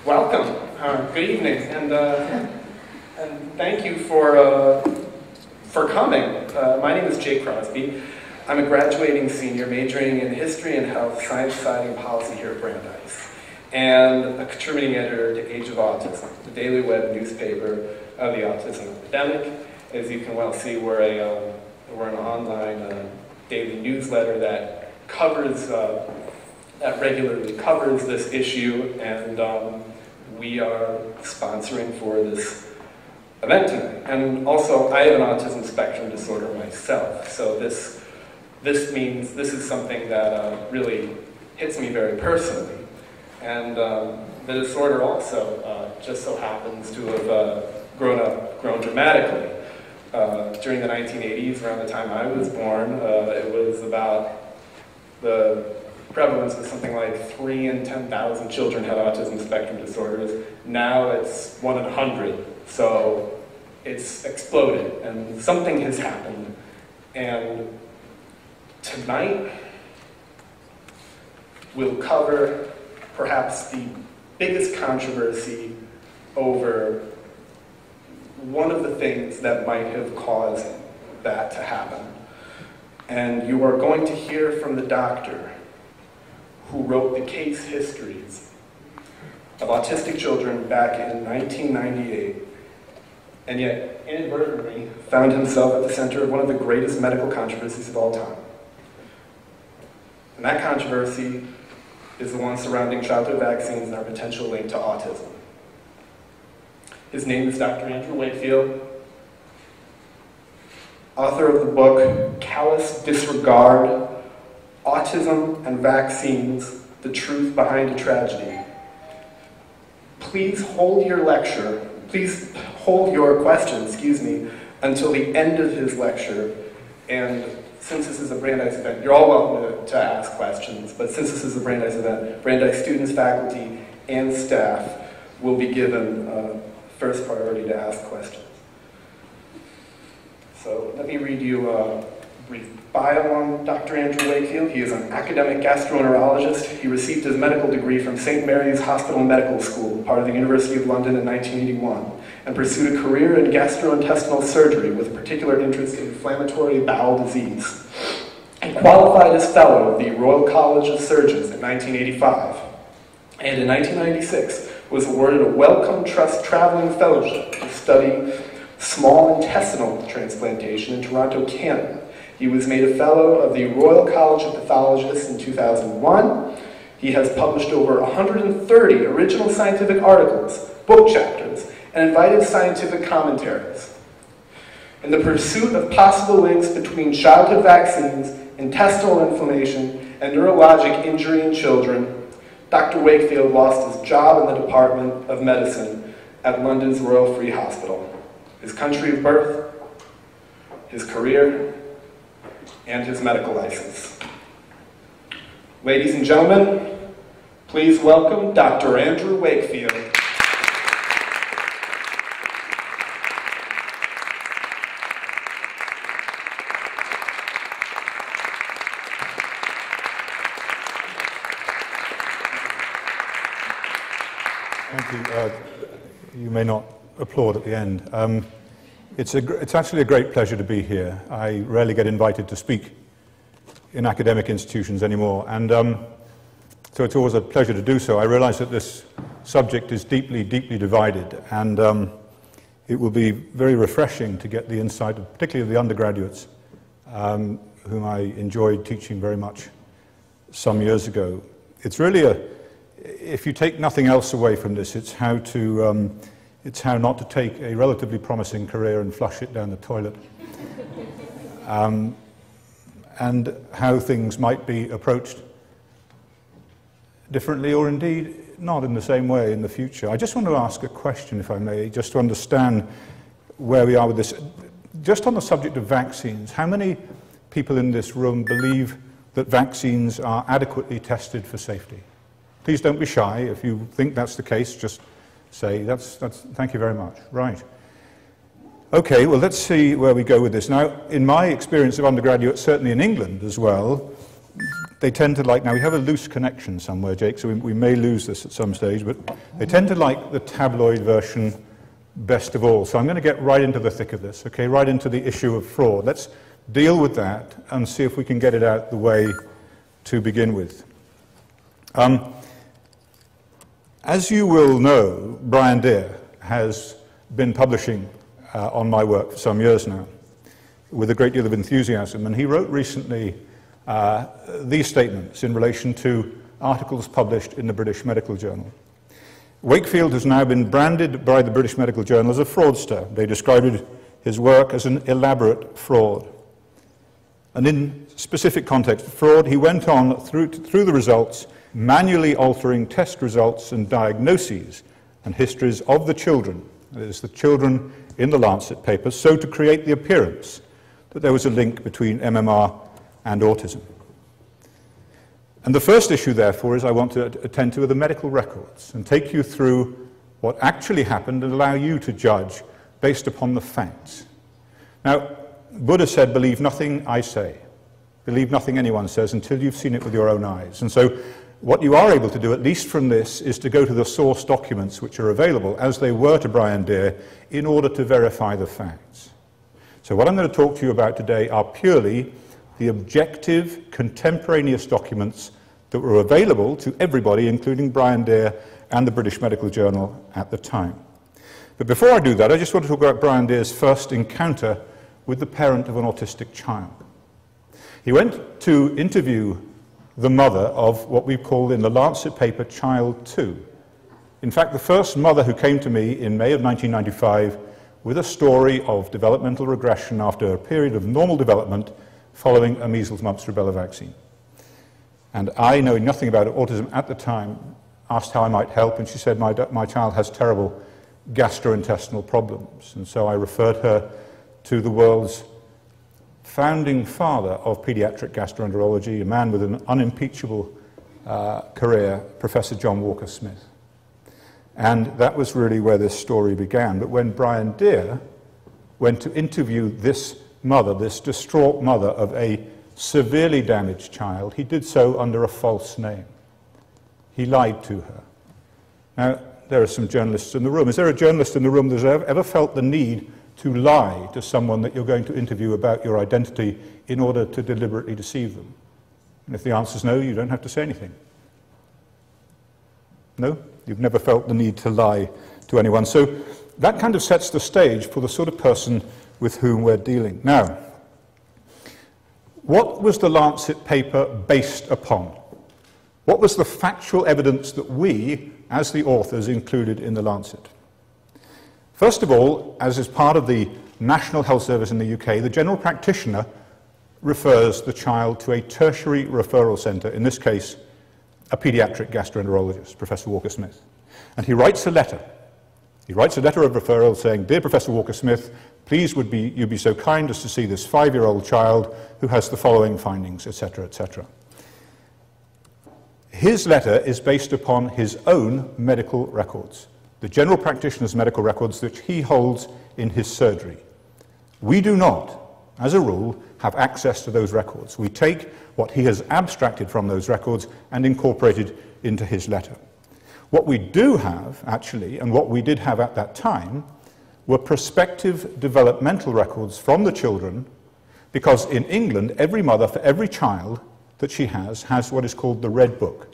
Welcome. Good evening, and thank you for coming. My name is Jay Crosby. I'm a graduating senior majoring in history and health, science, society, and policy here at Brandeis, and a contributing editor to Age of Autism, the daily web newspaper of the autism epidemic. As you can well see, we're an online daily newsletter that covers that regularly covers this issue, and we are sponsoring for this event tonight. And also, I have an autism spectrum disorder myself, so this means this is something that really hits me very personally. And the disorder also just so happens to have grown dramatically. During the 1980s, around the time I was born, it was about the prevalence was something like 3 in 10,000 children had autism spectrum disorders. Now it's 1 in 100, so it's exploded, and something has happened. And tonight, we'll cover perhaps the biggest controversy over one of the things that might have caused that to happen. And you are going to hear from the doctor who wrote the case histories of autistic children back in 1998, and yet inadvertently found himself at the center of one of the greatest medical controversies of all time. And that controversy is the one surrounding childhood vaccines and our potential link to autism. His name is Dr. Andrew Wakefield, author of the book Callous Disregard: Autism and Vaccines, the Truth Behind a Tragedy. Please hold your questions, until the end of his lecture. And since this is a Brandeis event, you're all welcome to ask questions, but since this is a Brandeis event, Brandeis students, faculty, and staff will be given first priority to ask questions. So let me read you a brief bio on Dr. Andrew Wakefield. He is an academic gastroenterologist. He received his medical degree from St. Mary's Hospital Medical School, part of the University of London, in 1981, and pursued a career in gastrointestinal surgery with a particular interest in inflammatory bowel disease. He qualified as fellow of the Royal College of Surgeons in 1985, and in 1996 was awarded a Wellcome Trust Traveling Fellowship to study small intestinal transplantation in Toronto, Canada. He was made a fellow of the Royal College of Pathologists in 2001. He has published over 130 original scientific articles, book chapters, and invited scientific commentaries. In the pursuit of possible links between childhood vaccines, intestinal inflammation, and neurologic injury in children, Dr. Wakefield lost his job in the Department of Medicine at London's Royal Free Hospital. His country of birth, his career, and his medical license. Ladies and gentlemen, please welcome Dr. Andrew Wakefield. Thank you. You may not applaud at the end. It's actually a great pleasure to be here. I rarely get invited to speak in academic institutions anymore, and so it's always a pleasure to do so. I realize that this subject is deeply, deeply divided, and it will be very refreshing to get the insight, particularly of the undergraduates, whom I enjoyed teaching very much some years ago. It's really if you take nothing else away from this, it's how not to take a relatively promising career and flush it down the toilet. And how things might be approached differently, or indeed not in the same way in the future. I just want to ask a question, if I may, just to understand where we are with this. Just on the subject of vaccines, how many people in this room believe that vaccines are adequately tested for safety? Please don't be shy. If you think that's the case, just say, thank you very much. Right. Okay, well, let's see where we go with this. Now, in my experience of undergraduate, certainly in England as well, they tend to like, now we have a loose connection somewhere, Jake, so we may lose this at some stage, but they tend to like the tabloid version best of all. So I'm going to get right into the thick of this, okay, right into the issue of fraud. Let's deal with that and see if we can get it out the way to begin with. As you will know, Brian Deere has been publishing on my work for some years now with a great deal of enthusiasm, and he wrote recently these statements in relation to articles published in the British Medical Journal. Wakefield has now been branded by the British Medical Journal as a fraudster. They described his work as an elaborate fraud. And in specific context of fraud, he went on through the results, manually altering test results and diagnoses and histories of the children, that is, the children in the Lancet papers, so to create the appearance that there was a link between MMR and autism. And the first issue, therefore, is I want to attend to are the medical records and take you through what actually happened and allow you to judge based upon the facts. Now, Buddha said, believe nothing I say. Believe nothing anyone says until you've seen it with your own eyes. And so what you are able to do, at least from this, is to go to the source documents which are available, as they were to Brian Deere, in order to verify the facts. So what I'm going to talk to you about today are purely the objective, contemporaneous documents that were available to everybody, including Brian Deere and the British Medical Journal at the time. But before I do that, I just want to talk about Brian Deere's first encounter with the parent of an autistic child. He went to interview the mother of what we call in the Lancet paper Child 2. In fact, the first mother who came to me in May of 1995 with a story of developmental regression after a period of normal development following a measles, mumps, rubella vaccine. And I, knowing nothing about autism at the time, asked how I might help, and she said, my child has terrible gastrointestinal problems. And so I referred her to the world's founding father of pediatric gastroenterology, a man with an unimpeachable career, Professor John Walker Smith. And that was really where this story began. But when Brian Deere went to interview this mother, this distraught mother of a severely damaged child, he did so under a false name. He lied to her. Now, there are some journalists in the room. Is there a journalist in the room that's ever felt the need to lie to someone that you're going to interview about your identity in order to deliberately deceive them? And if the answer is no, you don't have to say anything. No? You've never felt the need to lie to anyone. So that kind of sets the stage for the sort of person with whom we're dealing. Now, what was the Lancet paper based upon? What was the factual evidence that we, as the authors, included in the Lancet? First of all, as is part of the National Health Service in the UK, the general practitioner refers the child to a tertiary referral centre, in this case, a paediatric gastroenterologist, Professor Walker Smith. And he writes a letter. He writes a letter of referral saying, "Dear Professor Walker Smith, please would you be so kind as to see this 5-year-old child who has the following findings," etc., etc. His letter is based upon his own medical records, the general practitioner's medical records which he holds in his surgery. We do not, as a rule, have access to those records. We take what he has abstracted from those records and incorporated into his letter. What we do have, actually, and what we did have at that time, were prospective developmental records from the children, because in England, every mother, for every child that she has what is called the Red Book.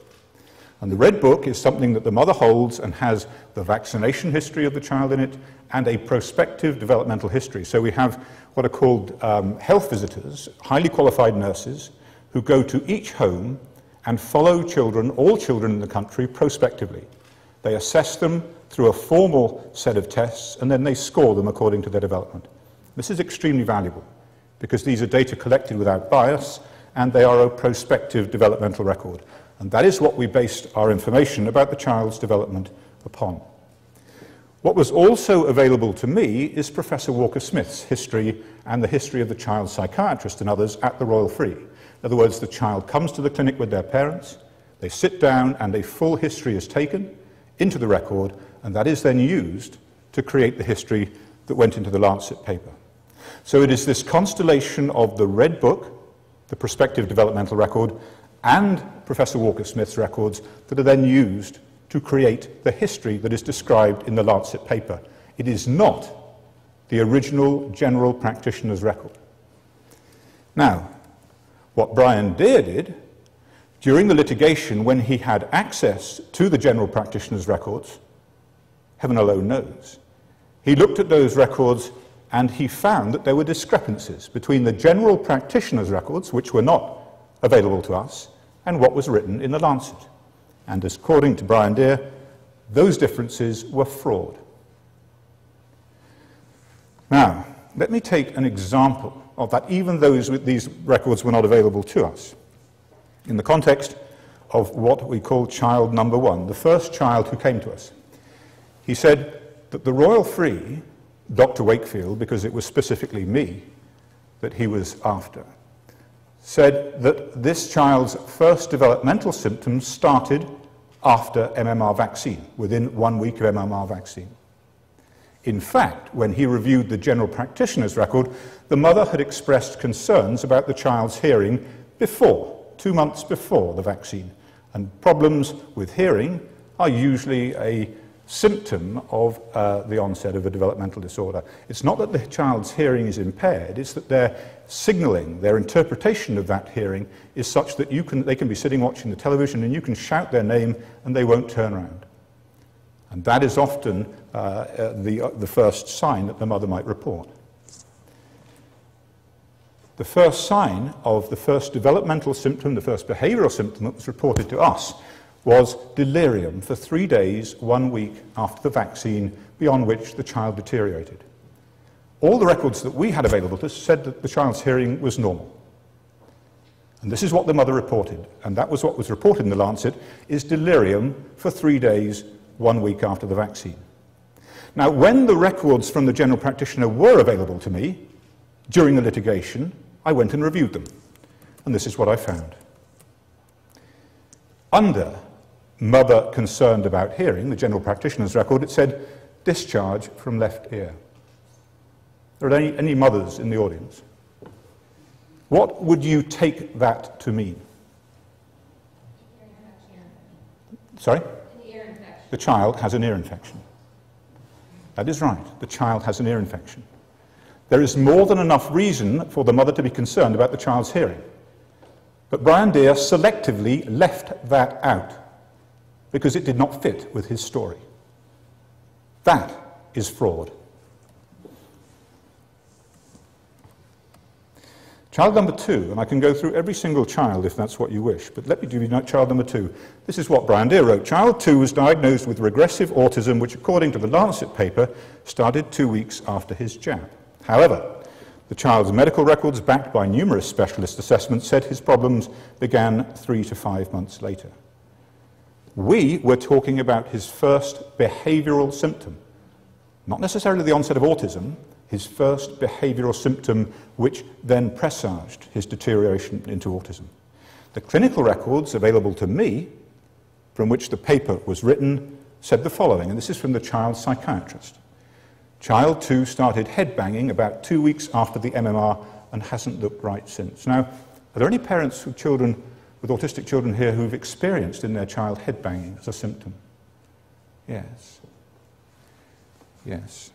And the Red Book is something that the mother holds and has the vaccination history of the child in it and a prospective developmental history. So we have what are called health visitors, highly qualified nurses, who go to each home and follow children, all children in the country, prospectively. They assess them through a formal set of tests, and then they score them according to their development. This is extremely valuable, because these are data collected without bias, and they are a prospective developmental record. And that is what we based our information about the child's development upon. What was also available to me is Professor Walker Smith's history and the history of the child psychiatrist and others at the Royal Free. In other words, the child comes to the clinic with their parents, they sit down, and a full history is taken into the record, and that is then used to create the history that went into the Lancet paper. So it is this constellation of the Red Book, the prospective developmental record, and Professor Walker-Smith's records that are then used to create the history that is described in the Lancet paper. It is not the original general practitioner's record. Now, what Brian Deer did during the litigation, when he had access to the general practitioner's records, heaven alone knows, he looked at those records and he found that there were discrepancies between the general practitioner's records, which were not available to us, and what was written in the Lancet. And according to Brian Deer, those differences were fraud. Now, let me take an example of that, even though these records were not available to us, in the context of what we call child number one, the first child who came to us. He said that the royal free, Dr. Wakefield, because it was specifically me that he was after, said that this child's first developmental symptoms started after MMR vaccine, within 1 week of MMR vaccine. In fact, when he reviewed the general practitioner's record, the mother had expressed concerns about the child's hearing before, 2 months before the vaccine. And problems with hearing are usually a symptom of the onset of a developmental disorder. It's not that the child's hearing is impaired, it's that their signaling, their interpretation of that hearing is such that they can be sitting watching the television and you can shout their name and they won't turn around. And that is often the first sign that the mother might report. The first sign of the first developmental symptom, the first behavioral symptom that was reported to us, was delirium for 3 days, 1 week after the vaccine, beyond which the child deteriorated. All the records that we had available to us said that the child's hearing was normal. And this is what the mother reported, and that was what was reported in the Lancet, is delirium for 3 days, 1 week after the vaccine. Now, when the records from the general practitioner were available to me during the litigation, I went and reviewed them, and this is what I found. Under mother concerned about hearing, the general practitioner's record, it said discharge from left ear. Are there any mothers in the audience? What would you take that to mean? Sorry? The child has an ear infection. That is right. The child has an ear infection. There is more than enough reason for the mother to be concerned about the child's hearing. But Brian Deer selectively left that out because it did not fit with his story. That is fraud. Child number 2, and I can go through every single child if that's what you wish, but let me do child number 2. This is what Brian Deer wrote. Child 2 was diagnosed with regressive autism, which according to the Lancet paper started 2 weeks after his jab. However, the child's medical records, backed by numerous specialist assessments, said his problems began 3 to 5 months later. We were talking about his first behavioral symptom, not necessarily the onset of autism, his first behavioral symptom which then presaged his deterioration into autism. The clinical records available to me, from which the paper was written, said the following, and this is from the child's psychiatrist. Child 2 started headbanging about 2 weeks after the MMR and hasn't looked right since. Now, are there any parents with children, with autistic children here, who've experienced in their child headbanging as a symptom? Yes. Yes.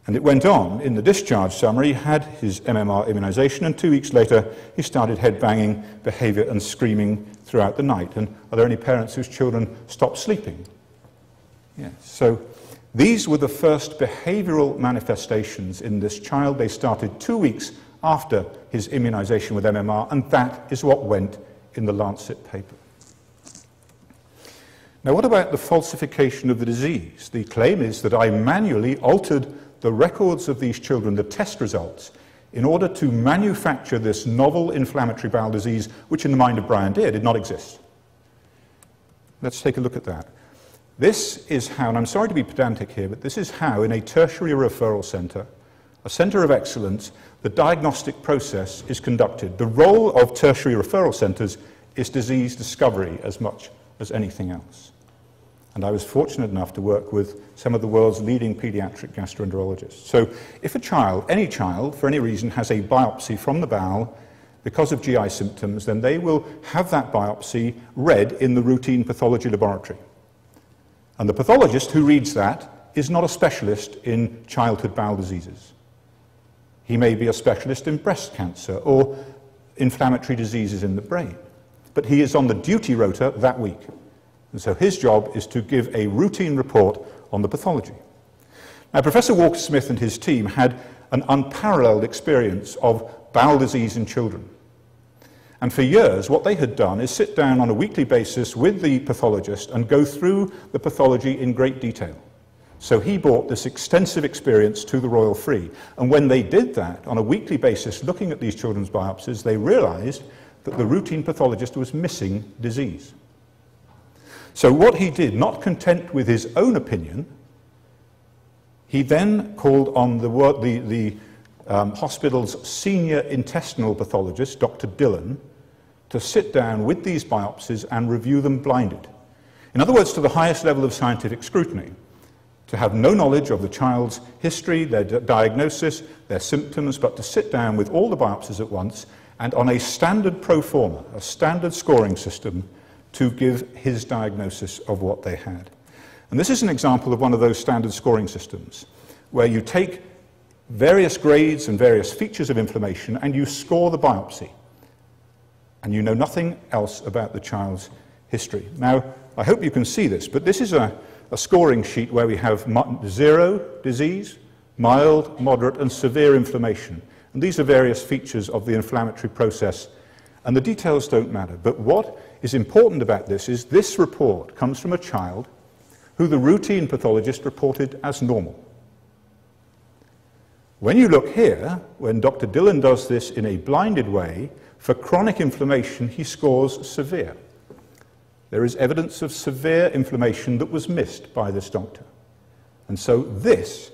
And it went on. In the discharge summary, he had his MMR immunization, and 2 weeks later, he started headbanging behavior and screaming throughout the night. And are there any parents whose children stopped sleeping? Yes. So these were the first behavioral manifestations in this child. They started 2 weeks after his immunization with MMR, and that is what went in the Lancet paper. Now, what about the falsification of the disease? The claim is that I manually altered the records of these children, the test results, in order to manufacture this novel inflammatory bowel disease, which in the mind of Brian Deer did not exist. Let's take a look at that. This is how, and I'm sorry to be pedantic here, but this is how in a tertiary referral centre, a centre of excellence, the diagnostic process is conducted. The role of tertiary referral centres is disease discovery as much as anything else. And I was fortunate enough to work with some of the world's leading pediatric gastroenterologists. So if a child, any child, for any reason, has a biopsy from the bowel, because of GI symptoms, then they will have that biopsy read in the routine pathology laboratory. And the pathologist who reads that is not a specialist in childhood bowel diseases. He may be a specialist in breast cancer or inflammatory diseases in the brain. But he is on the duty rota that week. And so his job is to give a routine report on the pathology. Now, Professor Walker-Smith and his team had an unparalleled experience of bowel disease in children. And for years, what they had done is sit down on a weekly basis with the pathologist and go through the pathology in great detail. So he brought this extensive experience to the Royal Free. And when they did that on a weekly basis, looking at these children's biopsies, they realized that the routine pathologist was missing disease. So what he did, not content with his own opinion, he then called on the hospital's senior intestinal pathologist, Dr. Dillon, to sit down with these biopsies and review them blinded. In other words, to the highest level of scientific scrutiny, to have no knowledge of the child's history, their diagnosis, their symptoms, but to sit down with all the biopsies at once and on a standard pro forma, a standard scoring system, to give his diagnosis of what they had. And this is an example of one of those standard scoring systems, where you take various grades and various features of inflammation and you score the biopsy. And you know nothing else about the child's history. Now, I hope you can see this, but this is a scoring sheet where we have 0 disease, mild, moderate, and severe inflammation. And these are various features of the inflammatory process, and the details don't matter. But what is important about this is this report comes from a child who the routine pathologist reported as normal. When you look here, when Dr. Dillon does this in a blinded way, for chronic inflammation, he scores severe. There is evidence of severe inflammation that was missed by this doctor. And so this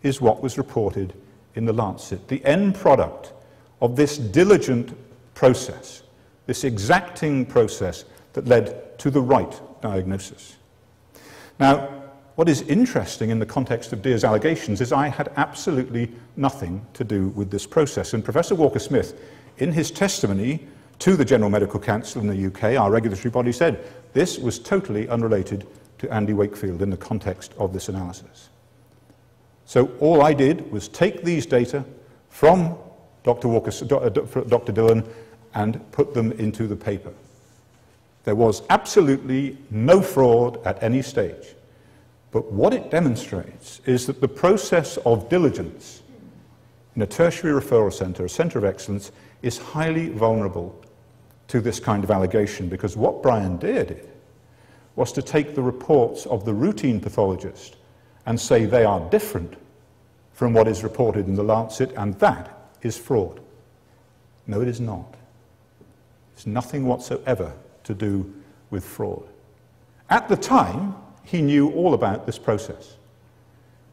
is what was reported in the Lancet, the end product of this diligent process, this exacting process that led to the right diagnosis. Now, what is interesting in the context of Deer's allegations is I had absolutely nothing to do with this process. And Professor Walker-Smith, in his testimony to the General Medical Council in the UK, our regulatory body, said this was totally unrelated to Andy Wakefield in the context of this analysis. So all I did was take these data from Dr. Dillon and put them into the paper. There was absolutely no fraud at any stage. But what it demonstrates is that the process of diligence in a tertiary referral centre, a centre of excellence, is highly vulnerable to this kind of allegation, because what Brian Deer did was to take the reports of the routine pathologist and say they are different from what is reported in the Lancet, and that is fraud. No, it is not. It's nothing whatsoever to do with fraud. At the time, he knew all about this process,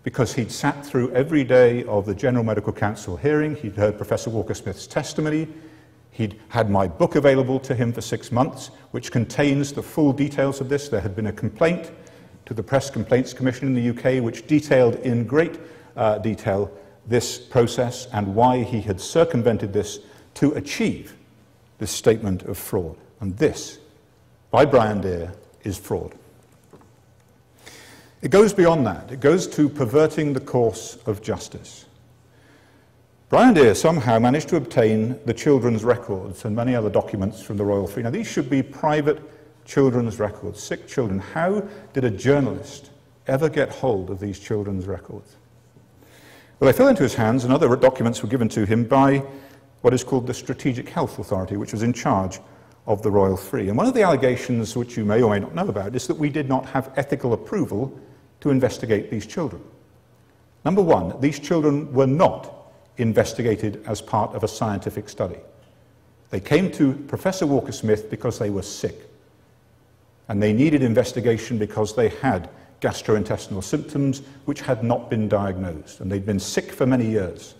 because he'd sat through every day of the General Medical Council hearing, he'd heard Professor Walker-Smith's testimony, he'd had my book available to him for 6 months, which contains the full details of this. There had been a complaint to the Press Complaints Commission in the UK, which detailed in great detail this process and why he had circumvented this to achieve this statement of fraud. And this, by Brian Deer, is fraud. It goes beyond that. It goes to perverting the course of justice. Brian Deer somehow managed to obtain the children's records and many other documents from the Royal Free. Now, these should be private children's records, sick children. How did a journalist ever get hold of these children's records? Well, they fell into his hands, and other documents were given to him by what is called the Strategic Health Authority, which was in charge of the Royal Free. And one of the allegations, which you may or may not know about, is that we did not have ethical approval to investigate these children. Number one, these children were not investigated as part of a scientific study. They came to Professor Walker-Smith because they were sick, and they needed investigation because they had gastrointestinal symptoms which had not been diagnosed, and they'd been sick for many years.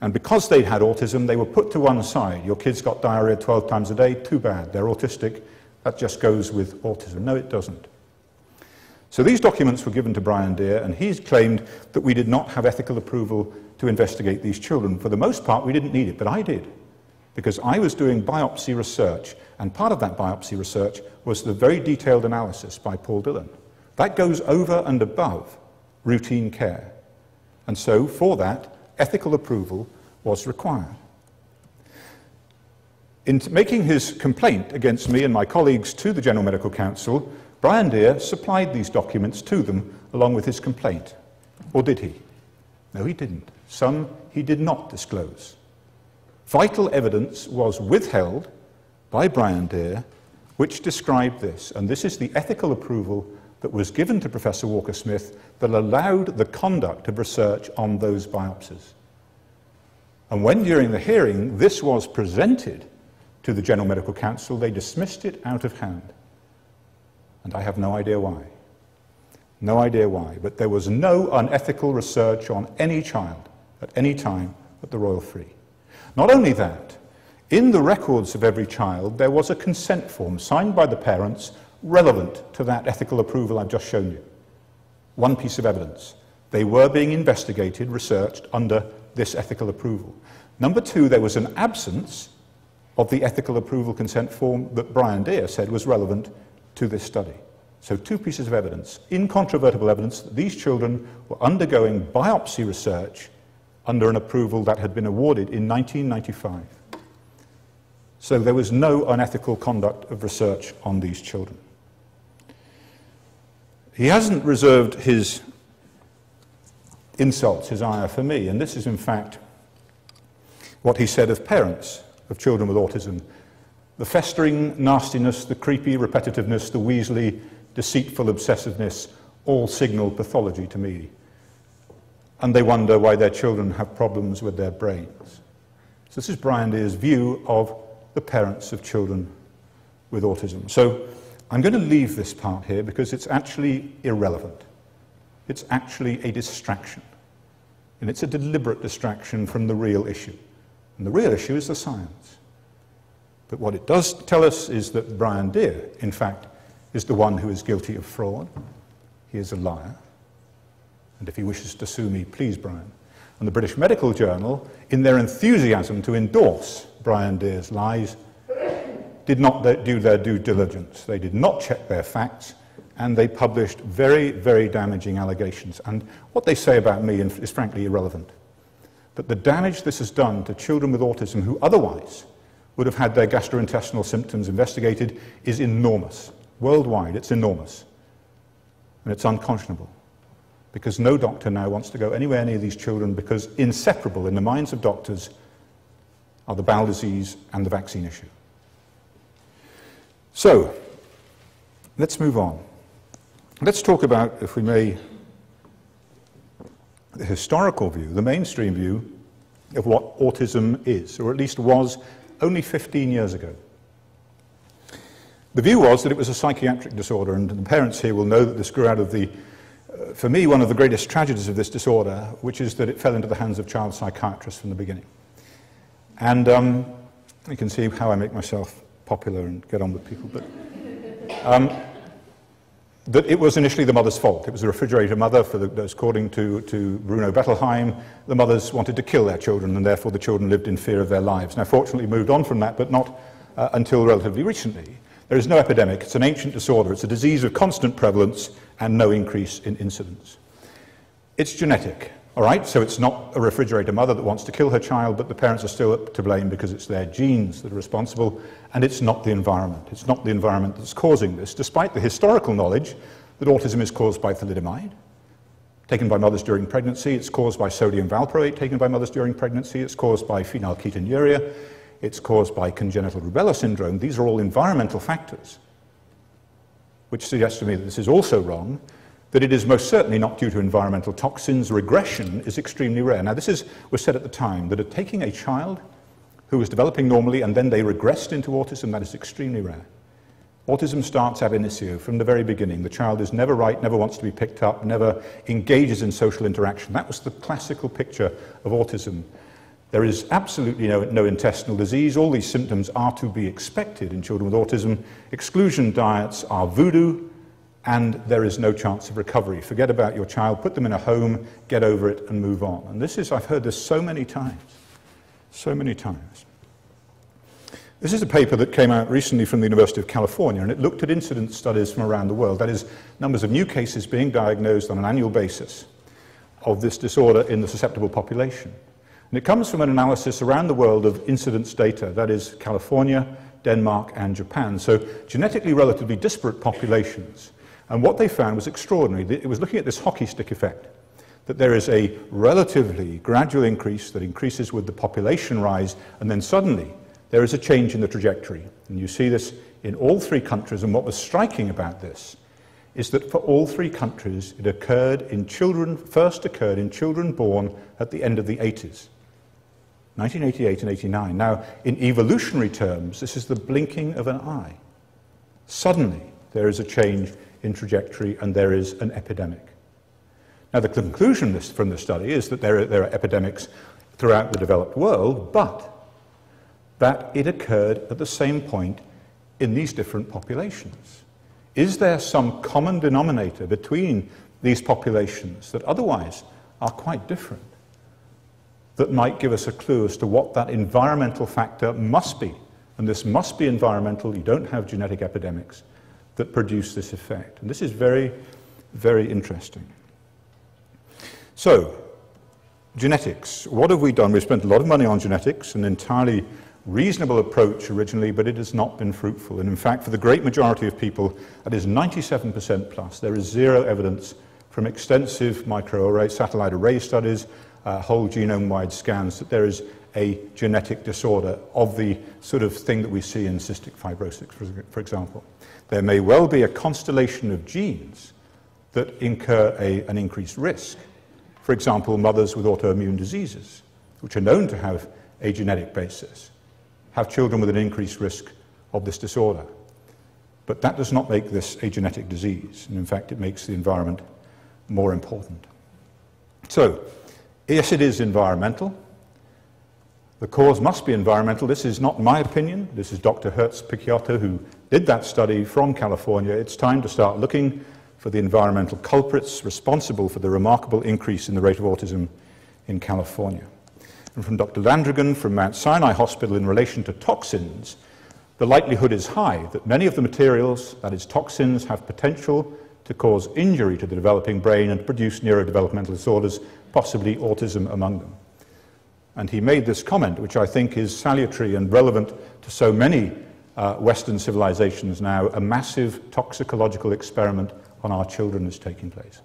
And because they'd had autism, they were put to one side. Your kid's got diarrhea 12 times a day, too bad, they're autistic, that just goes with autism. No, it doesn't. So these documents were given to Brian Deer, and he's claimed that we did not have ethical approval to investigate these children. For the most part, we didn't need it, but I did. because I was doing biopsy research, and part of that biopsy research was the very detailed analysis by Paul Dillon. That goes over and above routine care. And so, for that, ethical approval was required. In making his complaint against me and my colleagues to the General Medical Council, Brian Deer supplied these documents to them along with his complaint. Or did he? No, he didn't. Some he did not disclose. Vital evidence was withheld by Brian Deer, which described this, and this is the ethical approval that was given to Professor Walker-Smith that allowed the conduct of research on those biopsies. And when, during the hearing, this was presented to the General Medical Council, they dismissed it out of hand. And I have no idea why. No idea why. But there was no unethical research on any child at any time at the Royal Free. Not only that, in the records of every child, there was a consent form signed by the parents relevant to that ethical approval I've just shown you. One piece of evidence. They were being investigated, researched under this ethical approval. Number two, there was an absence of the ethical approval consent form that Brian Deer said was relevant to this study. So two pieces of evidence, incontrovertible evidence that these children were undergoing biopsy research under an approval that had been awarded in 1995. So there was no unethical conduct of research on these children. He hasn't reserved his insults, his ire for me, and this is in fact what he said of parents of children with autism. The festering nastiness, the creepy repetitiveness, the weaselly, deceitful obsessiveness all signal pathology to me. And they wonder why their children have problems with their brains. So this is Brian Deer's view of the parents of children with autism. So I'm going to leave this part here because it's actually irrelevant. It's actually a distraction. And it's a deliberate distraction from the real issue. And the real issue is the science. But what it does tell us is that Brian Deer, in fact, is the one who is guilty of fraud. He is a liar. And if he wishes to sue me, please, Brian. And the British Medical Journal, in their enthusiasm to endorse Brian Deer's lies, did not do their due diligence. They did not check their facts, and they published very, very damaging allegations. And what they say about me is frankly irrelevant. But the damage this has done to children with autism who otherwise would have had their gastrointestinal symptoms investigated is enormous. Worldwide, it's enormous. And it's unconscionable. Because no doctor now wants to go anywhere near these children because inseparable in the minds of doctors are the bowel disease and the vaccine issue. So, let's move on. Let's talk about, if we may, the historical view, the mainstream view of what autism is, or at least was only 15 years ago. The view was that it was a psychiatric disorder, and the parents here will know that this grew out of the, for me, one of the greatest tragedies of this disorder, which is that it fell into the hands of child psychiatrists from the beginning. And you can see how I make myself popular and get on with people, but that it was initially the mother's fault. It was a refrigerator mother, according to Bruno Bettelheim. The mothers wanted to kill their children, and therefore the children lived in fear of their lives. Now, fortunately, moved on from that, but not until relatively recently. There is no epidemic. It's an ancient disorder. It's a disease of constant prevalence and no increase in incidence. It's genetic, all right? So it's not a refrigerator mother that wants to kill her child, but the parents are still to blame because it's their genes that are responsible, and it's not the environment. It's not the environment that's causing this, despite the historical knowledge that autism is caused by thalidomide, taken by mothers during pregnancy. It's caused by sodium valproate, taken by mothers during pregnancy. It's caused by phenylketonuria. It's caused by congenital rubella syndrome. These are all environmental factors, which suggests to me that this is also wrong, that it is most certainly not due to environmental toxins. Regression is extremely rare. Now, this was said at the time, that taking a child who was developing normally and then they regressed into autism, that is extremely rare. Autism starts ab initio, from the very beginning. The child is never right, never wants to be picked up, never engages in social interaction. That was the classical picture of autism. There is absolutely no intestinal disease. All these symptoms are to be expected in children with autism. Exclusion diets are voodoo, and there is no chance of recovery. Forget about your child, put them in a home, get over it, and move on. And this is, I've heard this so many times. So many times. This is a paper that came out recently from the University of California, and it looked at incidence studies from around the world, that is, numbers of new cases being diagnosed on an annual basis of this disorder in the susceptible population. And it comes from an analysis around the world of incidence data, that is, California, Denmark, and Japan, so genetically relatively disparate populations. And what they found was extraordinary. It was looking at this hockey stick effect, that there is a relatively gradual increase that increases with the population rise, and then suddenly there is a change in the trajectory. And you see this in all three countries, and what was striking about this is that for all three countries it occurred in children, first occurred in children born at the end of the 80s, 1988 and 89. Now, in evolutionary terms, this is the blinking of an eye. Suddenly there is a change in trajectory and there is an epidemic. Now, the conclusion from the study is that there are epidemics throughout the developed world, but that it occurred at the same point in these different populations. Is there some common denominator between these populations that otherwise are quite different, that might give us a clue as to what that environmental factor must be? And this must be environmental. You don't have genetic epidemics that produce this effect. And this is very, very interesting. So, genetics. What have we done? We've spent a lot of money on genetics, an entirely reasonable approach originally, but it has not been fruitful. And in fact, for the great majority of people, that is 97% plus, there is zero evidence from extensive microarray, satellite array studies, whole genome-wide scans, that there is a genetic disorder of the sort of thing that we see in cystic fibrosis, for example. There may well be a constellation of genes that incur an increased risk. For example, mothers with autoimmune diseases, which are known to have a genetic basis, have children with an increased risk of this disorder. But that does not make this a genetic disease, and in fact it makes the environment more important. So, yes, it is environmental. The cause must be environmental. This is not my opinion. This is Dr. Hertz-Picciotto, who did that study from California. It's time to start looking for the environmental culprits responsible for the remarkable increase in the rate of autism in California. And from Dr. Landrigan from Mount Sinai Hospital, in relation to toxins, the likelihood is high that many of the materials, that is toxins, have potential to cause injury to the developing brain and produce neurodevelopmental disorders, possibly autism among them. And he made this comment, which I think is salutary and relevant to so many Western civilizations now. A massive toxicological experiment on our children is taking place.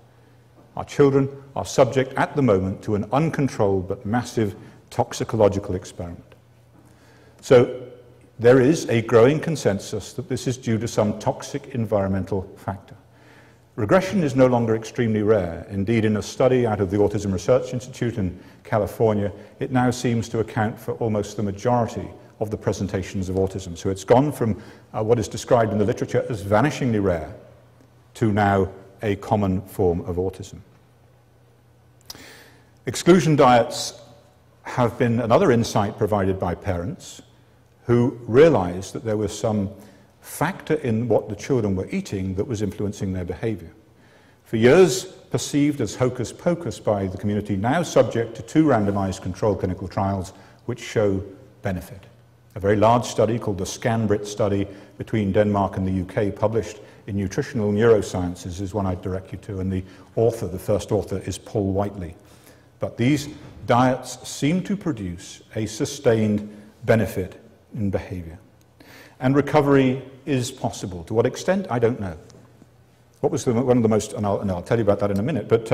Our children are subject at the moment to an uncontrolled but massive toxicological experiment. So there is a growing consensus that this is due to some toxic environmental factor. Regression is no longer extremely rare. Indeed, in a study out of the Autism Research Institute in California, it now seems to account for almost the majority of the presentations of autism. So it's gone from what is described in the literature as vanishingly rare to now a common form of autism. Exclusion diets have been another insight provided by parents who realized that there was some factor in what the children were eating that was influencing their behavior. For years, perceived as hocus pocus by the community, now subject to 2 randomized controlled clinical trials which show benefit. A very large study called the ScanBrit study between Denmark and the UK, published in Nutritional Neurosciences, is one I'd direct you to, and the author, the first author, is Paul Whiteley. But these diets seem to produce a sustained benefit in behavior. And recovery is possible. To what extent, I don't know. What was one of the most, and I'll tell you about that in a minute, but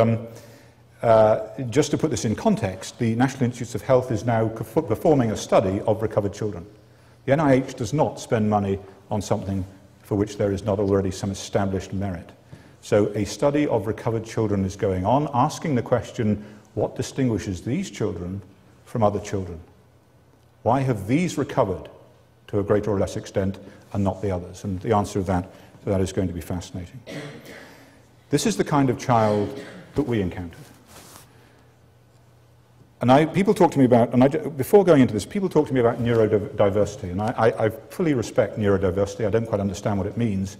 just to put this in context, the National Institutes of Health is now performing a study of recovered children. The NIH does not spend money on something for which there is not already some established merit. So a study of recovered children is going on, asking the question, what distinguishes these children from other children? Why have these recovered to a greater or less extent and not the others? And the answer to that is going to be fascinating. This is the kind of child that we encountered. And people talk to me about, before going into this, people talk to me about neurodiversity, and I fully respect neurodiversity. I don't quite understand what it means.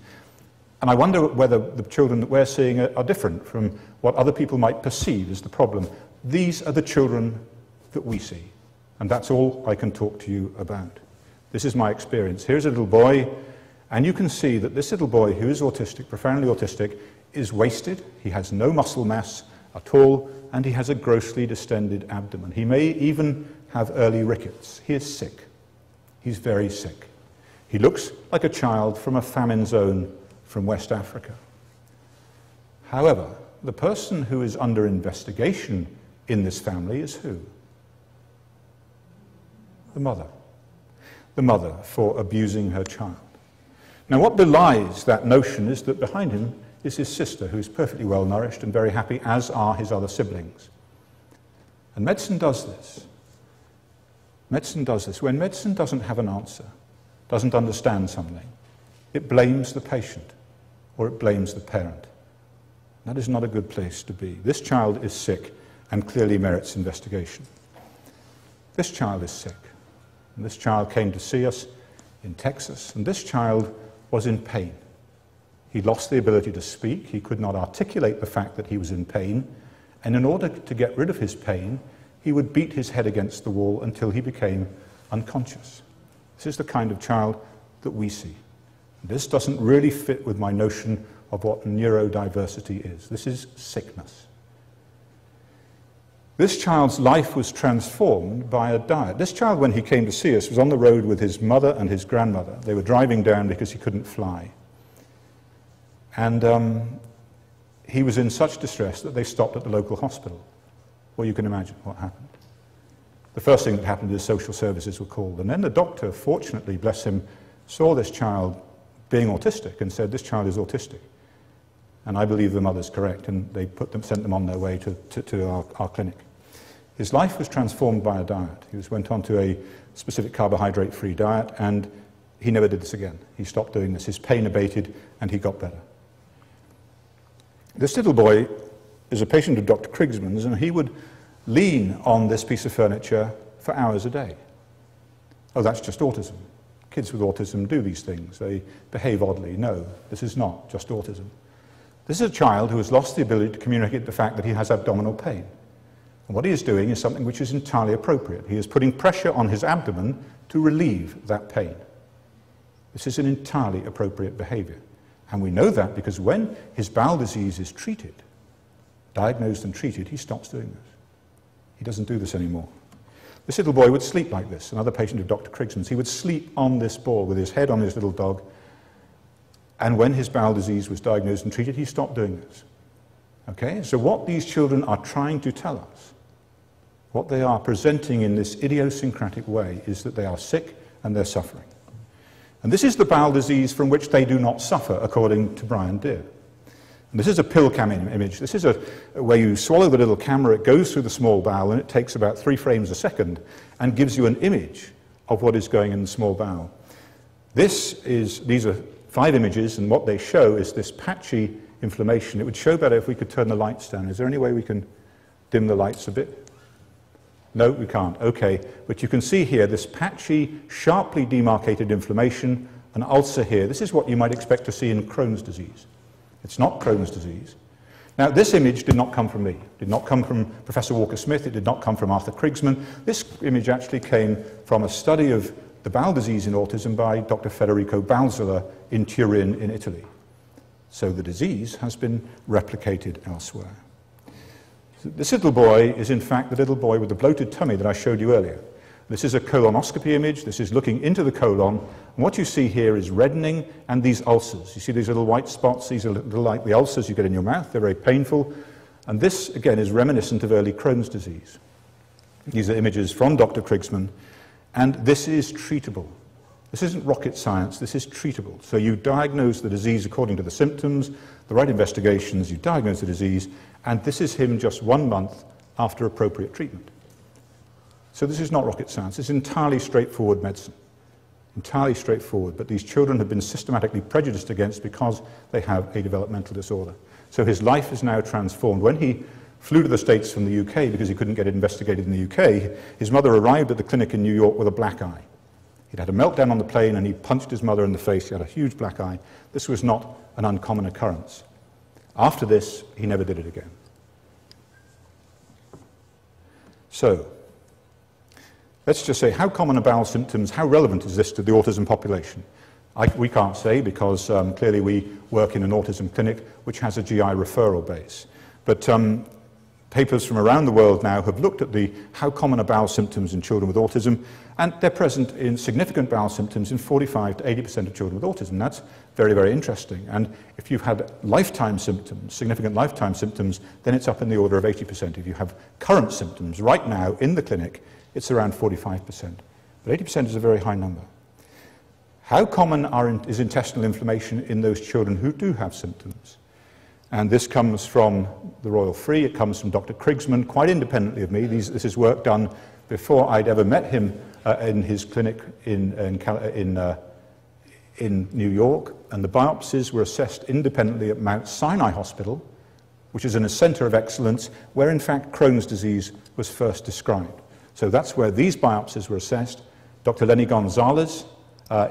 And I wonder whether the children that we're seeing are different from what other people might perceive as the problem. These are the children that we see, and that's all I can talk to you about. This is my experience. Here's a little boy, and you can see that this little boy, who is autistic, profoundly autistic, is wasted. He has no muscle mass at all, and he has a grossly distended abdomen. He may even have early rickets. He is sick. He's very sick. He looks like a child from a famine zone from West Africa. However, the person who is under investigation in this family is who? The mother. The mother for abusing her child. Now, what belies that notion is that behind him is his sister, who is perfectly well nourished and very happy, as are his other siblings. And medicine does this. Medicine does this. When medicine doesn't have an answer, doesn't understand something, it blames the patient or it blames the parent. That is not a good place to be. This child is sick and clearly merits investigation. This child is sick. And this child came to see us in Texas, and this child was in pain. He lost the ability to speak. He could not articulate the fact that he was in pain. And in order to get rid of his pain, he would beat his head against the wall until he became unconscious. This is the kind of child that we see. This doesn't really fit with my notion of what neurodiversity is. This is sickness. This child's life was transformed by a diet. This child, when he came to see us, was on the road with his mother and his grandmother. They were driving down because he couldn't fly. And he was in such distress that they stopped at the local hospital. Well, you can imagine what happened. The first thing that happened is social services were called. And then the doctor, fortunately, bless him, saw this child being autistic and said, this child is autistic. And I believe the mother's correct, and they sent them on their way to our clinic. His life was transformed by a diet. He went on to a specific carbohydrate-free diet, and he never did this again. He stopped doing this. His pain abated, and he got better. This little boy is a patient of Dr. Krigsman's, and he would lean on this piece of furniture for hours a day. Oh, that's just autism. Kids with autism do these things. They behave oddly. No, this is not just autism. This is a child who has lost the ability to communicate the fact that he has abdominal pain. And what he is doing is something which is entirely appropriate. He is putting pressure on his abdomen to relieve that pain. This is an entirely appropriate behavior. And we know that because when his bowel disease is treated, diagnosed and treated, he stops doing this. He doesn't do this anymore. This little boy would sleep like this. Another patient of Dr. Krigsman's, he would sleep on this ball with his head on his little dog. And when his bowel disease was diagnosed and treated, he stopped doing this. Okay? So what these children are trying to tell us, what they are presenting in this idiosyncratic way, is that they are sick and they're suffering. And this is the bowel disease from which they do not suffer, according to Brian Deere. And this is a pill cam image. This is where you swallow the little camera, it goes through the small bowel, and it takes about 3 frames a second and gives you an image of what is going in the small bowel. These are 5 images, and what they show is this patchy inflammation. It would show better if we could turn the lights down. Is there any way we can dim the lights a bit? No, we can't. Okay, but you can see here this patchy, sharply demarcated inflammation, an ulcer here. This is what you might expect to see in Crohn's disease. It's not Crohn's disease. Now, this image did not come from me. It did not come from Professor Walker-Smith. It did not come from Arthur Krigsman. This image actually came from a study of the bowel disease in autism by Dr. Federico Balzola in Turin in Italy. So the disease has been replicated elsewhere. This little boy is in fact the little boy with the bloated tummy that I showed you earlier. This is a colonoscopy image. This is looking into the colon. And what you see here is reddening and these ulcers. You see these little white spots? These are little like the ulcers you get in your mouth. They're very painful. And this, again, is reminiscent of early Crohn's disease. These are images from Dr. Krigsman. And this is treatable. This isn't rocket science. This is treatable. So you diagnose the disease according to the symptoms, the right investigations, you diagnose the disease, and this is him just 1 month after appropriate treatment. So this is not rocket science. It's entirely straightforward medicine. Entirely straightforward. But these children have been systematically prejudiced against because they have a developmental disorder. So his life is now transformed. When he flew to the States from the UK because he couldn't get it investigated in the UK, his mother arrived at the clinic in New York with a black eye. He'd had a meltdown on the plane and he punched his mother in the face. He had a huge black eye. This was not an uncommon occurrence. After this, he never did it again. So, Let's just say, how common are bowel symptoms? How relevant is this to the autism population? We can't say, because clearly we work in an autism clinic which has a GI referral base. But papers from around the world now have looked at how common are bowel symptoms in children with autism, and they're present in significant bowel symptoms in 45 to 80% of children with autism. That's very, very interesting. And if you've had lifetime symptoms, significant lifetime symptoms, then it's up in the order of 80%. If you have current symptoms right now in the clinic, it's around 45%. But 80% is a very high number. How common is intestinal inflammation in those children who do have symptoms? And this comes from the Royal Free, it comes from Dr. Krigsman, quite independently of me. This is work done before I'd ever met him in his clinic in New York, and the biopsies were assessed independently at Mount Sinai Hospital, which is in a center of excellence, where in fact Crohn's disease was first described. So that's where these biopsies were assessed. Dr. Lenny Gonzalez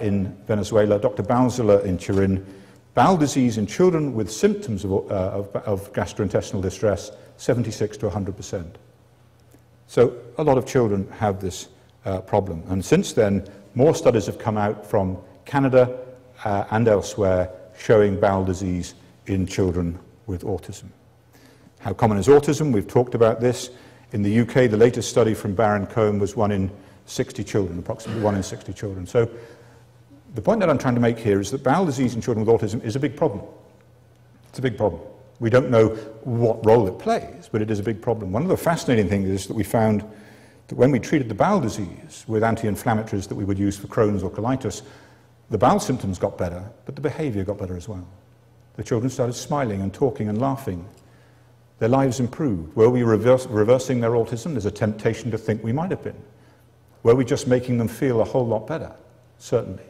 in Venezuela, Dr. Balzala in Turin. Bowel disease in children with symptoms of gastrointestinal distress, 76 to 100%. So a lot of children have this problem. And since then, more studies have come out from Canada and elsewhere showing bowel disease in children with autism. How common is autism? We've talked about this. In the UK, the latest study from Baron Cohen was 1 in 60 children, approximately 1 in 60 children. So the point that I'm trying to make here is that bowel disease in children with autism is a big problem. It's a big problem. We don't know what role it plays, but it is a big problem. One of the fascinating things is that we found that when we treated the bowel disease with anti-inflammatories that we would use for Crohn's or colitis, the bowel symptoms got better, but the behavior got better as well. The children started smiling and talking and laughing. Their lives improved. Were we reversing their autism? There's a temptation to think we might have been. Were we just making them feel a whole lot better? Certainly.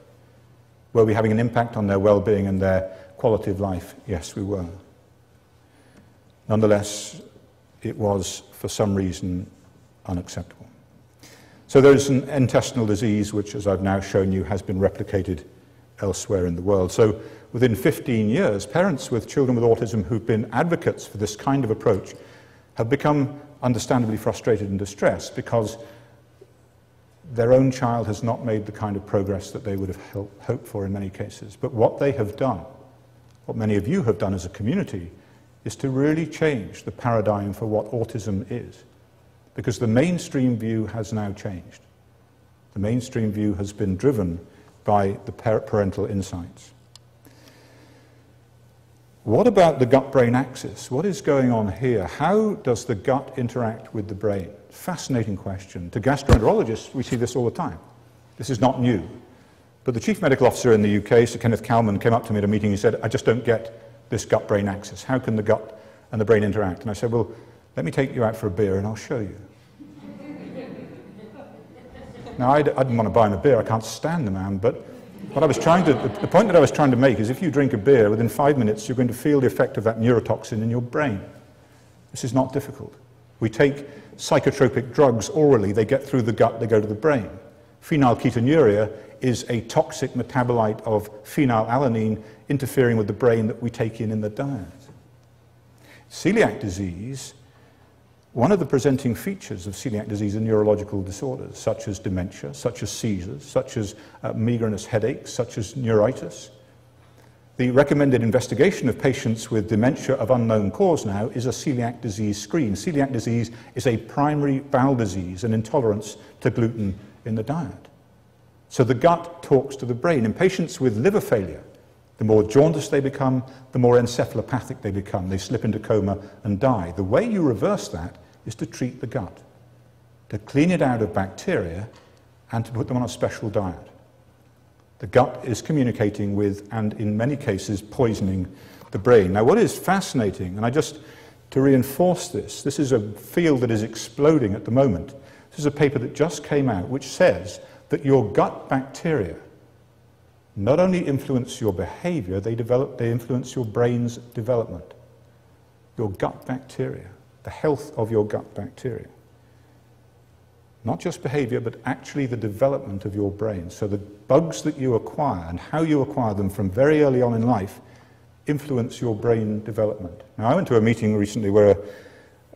Were we having an impact on their well-being and their quality of life? Yes, we were. Nonetheless, it was, for some reason, unacceptable. So there's an intestinal disease which, as I've now shown you, has been replicated elsewhere in the world. So within 15 years, parents with children with autism who've been advocates for this kind of approach have become understandably frustrated and distressed because their own child has not made the kind of progress that they would have hoped for in many cases. But what they have done, what many of you have done as a community, is to really change the paradigm for what autism is. Because the mainstream view has now changed. The mainstream view has been driven by the parental insights. What about the gut-brain axis? What is going on here? How does the gut interact with the brain? Fascinating question. To gastroenterologists, we see this all the time. This is not new. But the chief medical officer in the UK, Sir Kenneth Kalman, came up to me at a meeting and said, I just don't get this gut-brain axis. How can the gut and the brain interact? And I said, well, let me take you out for a beer and I'll show you. Now, I didn't want to buy him a beer. I can't stand the man, but what I was the point that I was trying to make is if you drink a beer, within 5 minutes, you're going to feel the effect of that neurotoxin in your brain. This is not difficult. We take psychotropic drugs orally, they get through the gut, they go to the brain. Phenylketonuria is a toxic metabolite of phenylalanine interfering with the brain that we take in the diet. Celiac disease, one of the presenting features of celiac disease are neurological disorders, such as dementia, such as seizures, such as migrainous headaches, such as neuritis. The recommended investigation of patients with dementia of unknown cause now is a celiac disease screen. Celiac disease is a primary bowel disease, an intolerance to gluten in the diet. So the gut talks to the brain. In patients with liver failure, the more jaundiced they become, the more encephalopathic they become. They slip into coma and die. The way you reverse that is to treat the gut, to clean it out of bacteria and to put them on a special diet. The gut is communicating with, and in many cases, poisoning the brain. Now, what is fascinating, and to reinforce this is a field that is exploding at the moment. This is a paper that just came out which says that your gut bacteria not only influence your behavior, they influence your brain's development. Your gut bacteria, the health of your gut bacteria. Not just behavior, but actually the development of your brain. So the bugs that you acquire and how you acquire them from very early on in life influence your brain development. Now, I went to a meeting recently where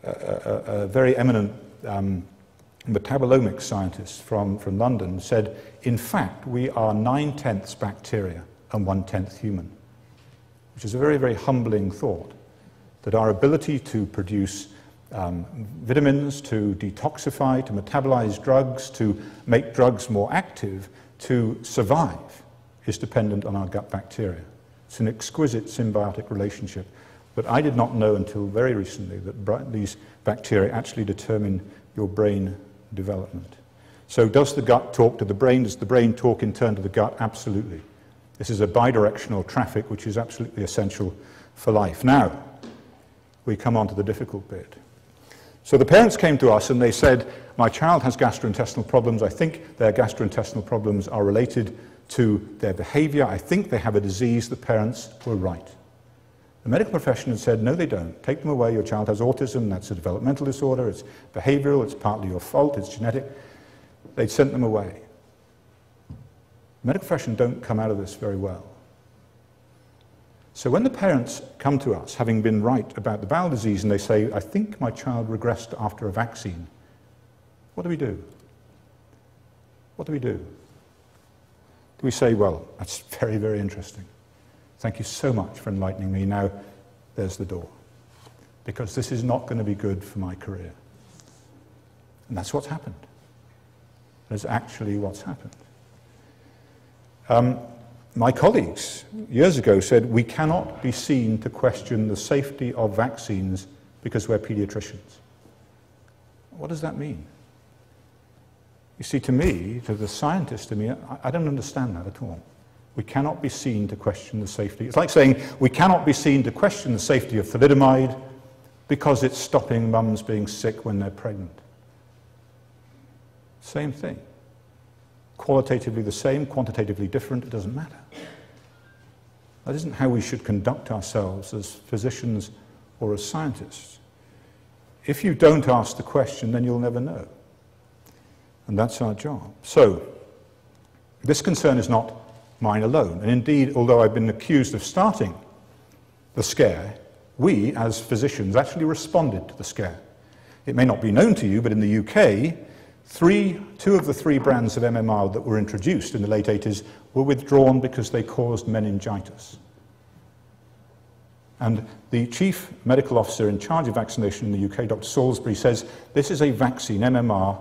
a very eminent metabolomics scientist from London, said, in fact, we are 9/10 bacteria and 1/10 human, which is a very, very humbling thought, that our ability to produce vitamins, to detoxify, to metabolize drugs, to make drugs more active, to survive, is dependent on our gut bacteria. It's an exquisite symbiotic relationship. But I did not know until very recently that these bacteria actually determine your brain development. So does the gut talk to the brain? Does the brain talk in turn to the gut? Absolutely. This is a bidirectional traffic which is absolutely essential for life. Now, we come on to the difficult bit. So the parents came to us and they said, my child has gastrointestinal problems. I think their gastrointestinal problems are related to their behavior. I think they have a disease. The parents were right. The medical profession had said, no, they don't. Take them away. Your child has autism. That's a developmental disorder. It's behavioral. It's partly your fault. It's genetic. They'd sent them away. The medical profession don't come out of this very well. So when the parents come to us, having been right about the bowel disease, and they say, I think my child regressed after a vaccine, what do we do? What do we do? Do we say, well, that's very, very interesting. Thank you so much for enlightening me. Now, there's the door. Because this is not going to be good for my career. And that's what's happened. That's actually what's happened. My colleagues years ago said, we cannot be seen to question the safety of vaccines because we're pediatricians. What does that mean? You see, to me, to the scientist, to me, I don't understand that at all. We cannot be seen to question the safety. It's like saying we cannot be seen to question the safety of thalidomide because it's stopping mums being sick when they're pregnant. Same thing. Qualitatively the same, quantitatively different, it doesn't matter. That isn't how we should conduct ourselves as physicians or as scientists. If you don't ask the question, then you'll never know. And that's our job. So, this concern is not mine alone. And indeed, although I've been accused of starting the scare, we, as physicians, actually responded to the scare. It may not be known to you, but in the UK, two of the three brands of MMR that were introduced in the late 80s were withdrawn because they caused meningitis. And the chief medical officer in charge of vaccination in the UK, Dr. Salisbury, says this is a vaccine, MMR,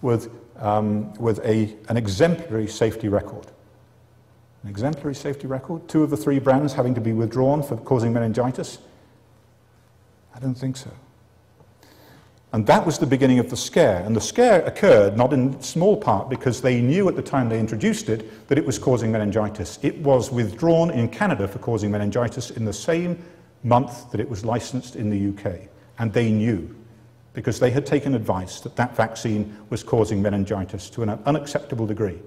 with an exemplary safety record. An exemplary safety record? Two of the three brands having to be withdrawn for causing meningitis? I don't think so. And that was the beginning of the scare. And the scare occurred not in small part because they knew at the time they introduced it that it was causing meningitis. It was withdrawn in Canada for causing meningitis in the same month that it was licensed in the UK. And they knew, because they had taken advice that that vaccine was causing meningitis to an unacceptable degree.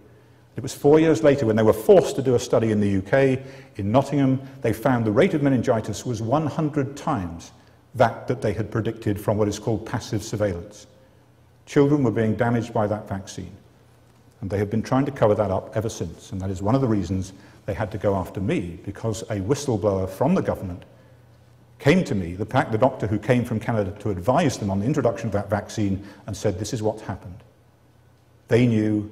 It was 4 years later when they were forced to do a study in the UK, in Nottingham. They found the rate of meningitis was 100 times that they had predicted from what is called passive surveillance. Children were being damaged by that vaccine. And they have been trying to cover that up ever since. And that is one of the reasons they had to go after me, because a whistleblower from the government came to me, the doctor who came from Canada to advise them on the introduction of that vaccine, and said, this is what's happened. They knew,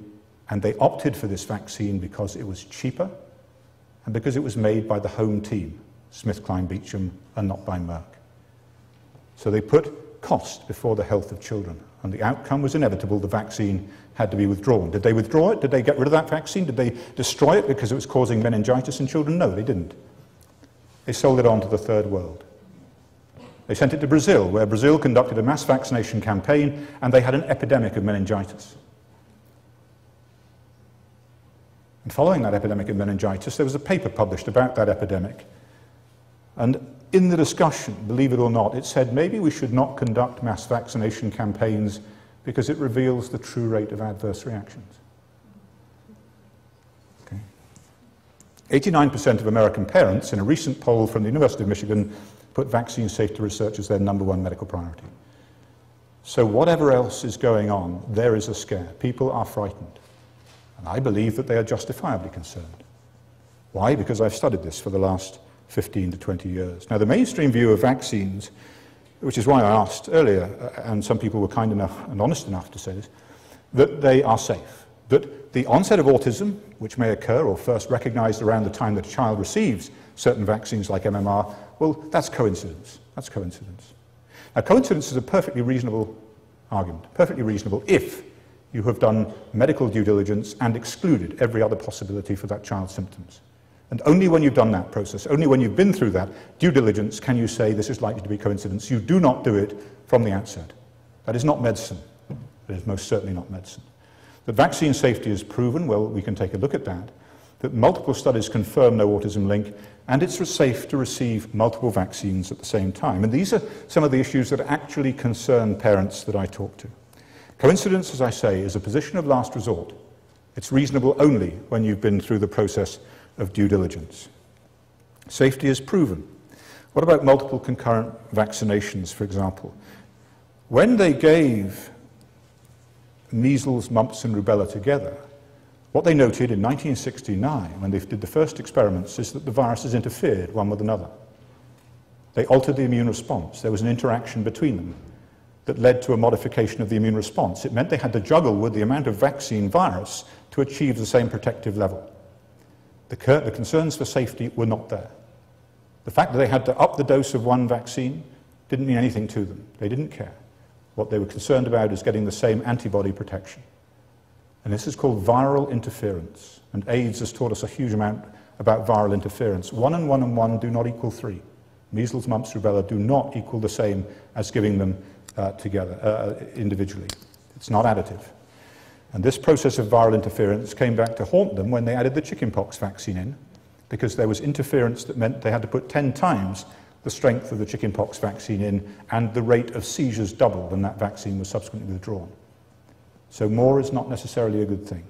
and they opted for this vaccine because it was cheaper and because it was made by the home team, SmithKline Beecham, and not by Merck. So they put cost before the health of children, and the outcome was inevitable. The vaccine had to be withdrawn. Did they withdraw it? Did they get rid of that vaccine? Did they destroy it because it was causing meningitis in children? No, they didn't. They sold it on to the third world. They sent it to Brazil, where Brazil conducted a mass vaccination campaign, and they had an epidemic of meningitis. And following that epidemic of meningitis, there was a paper published about that epidemic. And in the discussion, believe it or not, it said maybe we should not conduct mass vaccination campaigns because it reveals the true rate of adverse reactions. Okay. 89% of American parents, in a recent poll from the University of Michigan, put vaccine safety research as their #1 medical priority. So whatever else is going on, there is a scare. People are frightened. And I believe that they are justifiably concerned. Why? Because I've studied this for the last 15 to 20 years. Now, the mainstream view of vaccines, which is why I asked earlier, and some people were kind enough and honest enough to say this, that they are safe, that the onset of autism, which may occur or first recognized around the time that a child receives certain vaccines like MMR, well, that's coincidence. That's coincidence. Now, coincidence is a perfectly reasonable argument, perfectly reasonable if you have done medical due diligence and excluded every other possibility for that child's symptoms. And only when you've done that process, only when you've been through that due diligence can you say this is likely to be coincidence. You do not do it from the outset. That is not medicine. It is most certainly not medicine. That vaccine safety is proven, well, we can take a look at that. That multiple studies confirm no autism link, and it's safe to receive multiple vaccines at the same time. And these are some of the issues that actually concern parents that I talk to. Coincidence, as I say, is a position of last resort. It's reasonable only when you've been through the process of due diligence. Safety is proven. What about multiple concurrent vaccinations, for example? When they gave measles, mumps, and rubella together, what they noted in 1969, when they did the first experiments, is that the viruses interfered one with another. They altered the immune response. There was an interaction between them that led to a modification of the immune response. It meant they had to juggle with the amount of vaccine virus to achieve the same protective level. The concerns for safety were not there. The fact that they had to up the dose of one vaccine didn't mean anything to them. They didn't care. What they were concerned about is getting the same antibody protection. And this is called viral interference. And AIDS has taught us a huge amount about viral interference. 1 and 1 and 1 do not equal 3. Measles, mumps, rubella do not equal the same as giving them together, individually. It's not additive. And this process of viral interference came back to haunt them when they added the chickenpox vaccine in, because there was interference that meant they had to put 10 times the strength of the chickenpox vaccine in, and the rate of seizures doubled when that vaccine was subsequently withdrawn. So more is not necessarily a good thing.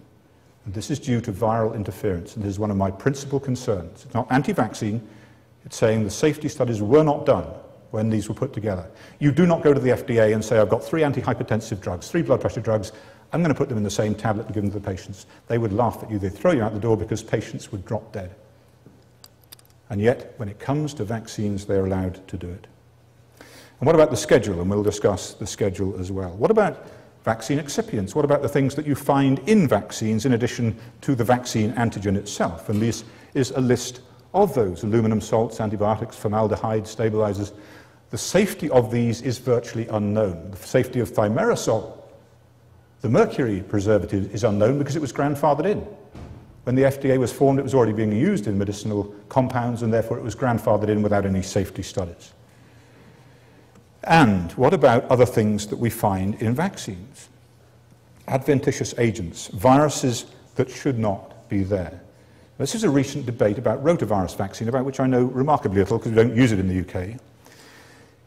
And this is due to viral interference, and this is one of my principal concerns. It's not anti-vaccine, it's saying the safety studies were not done when these were put together. You do not go to the FDA and say, I've got 3 antihypertensive drugs, 3 blood pressure drugs, I'm going to put them in the same tablet and give them to the patients. They would laugh at you, they'd throw you out the door because patients would drop dead. And yet, when it comes to vaccines, they're allowed to do it. And what about the schedule? And we'll discuss the schedule as well. What about vaccine excipients? What about the things that you find in vaccines in addition to the vaccine antigen itself? And this is a list of those: aluminum salts, antibiotics, formaldehyde, stabilizers. The safety of these is virtually unknown. The safety of thimerosal, the mercury preservative, is unknown because it was grandfathered in. When the FDA was formed, it was already being used in medicinal compounds, and therefore it was grandfathered in without any safety studies. And what about other things that we find in vaccines? Adventitious agents, viruses that should not be there. This is a recent debate about rotavirus vaccine, about which I know remarkably little because we don't use it in the UK.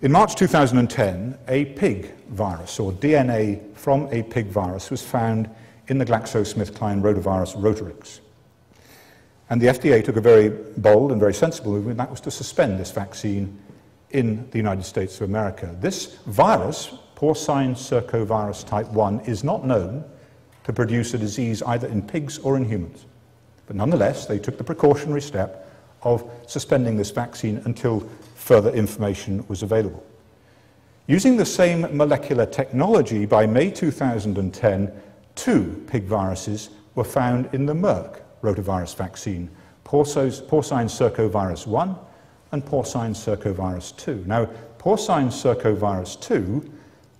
In March 2010, a pig virus, or DNA from a pig virus, was found in the GlaxoSmithKline rotavirus Rotarix. And the FDA took a very bold and very sensible move, and that was to suspend this vaccine in the United States of America. This virus, porcine circovirus type 1, is not known to produce a disease either in pigs or in humans. But nonetheless, they took the precautionary step of suspending this vaccine until further information was available. Using the same molecular technology, by May 2010, 2 pig viruses were found in the Merck rotavirus vaccine: porcine circovirus 1 and porcine circovirus 2. Now, porcine circovirus 2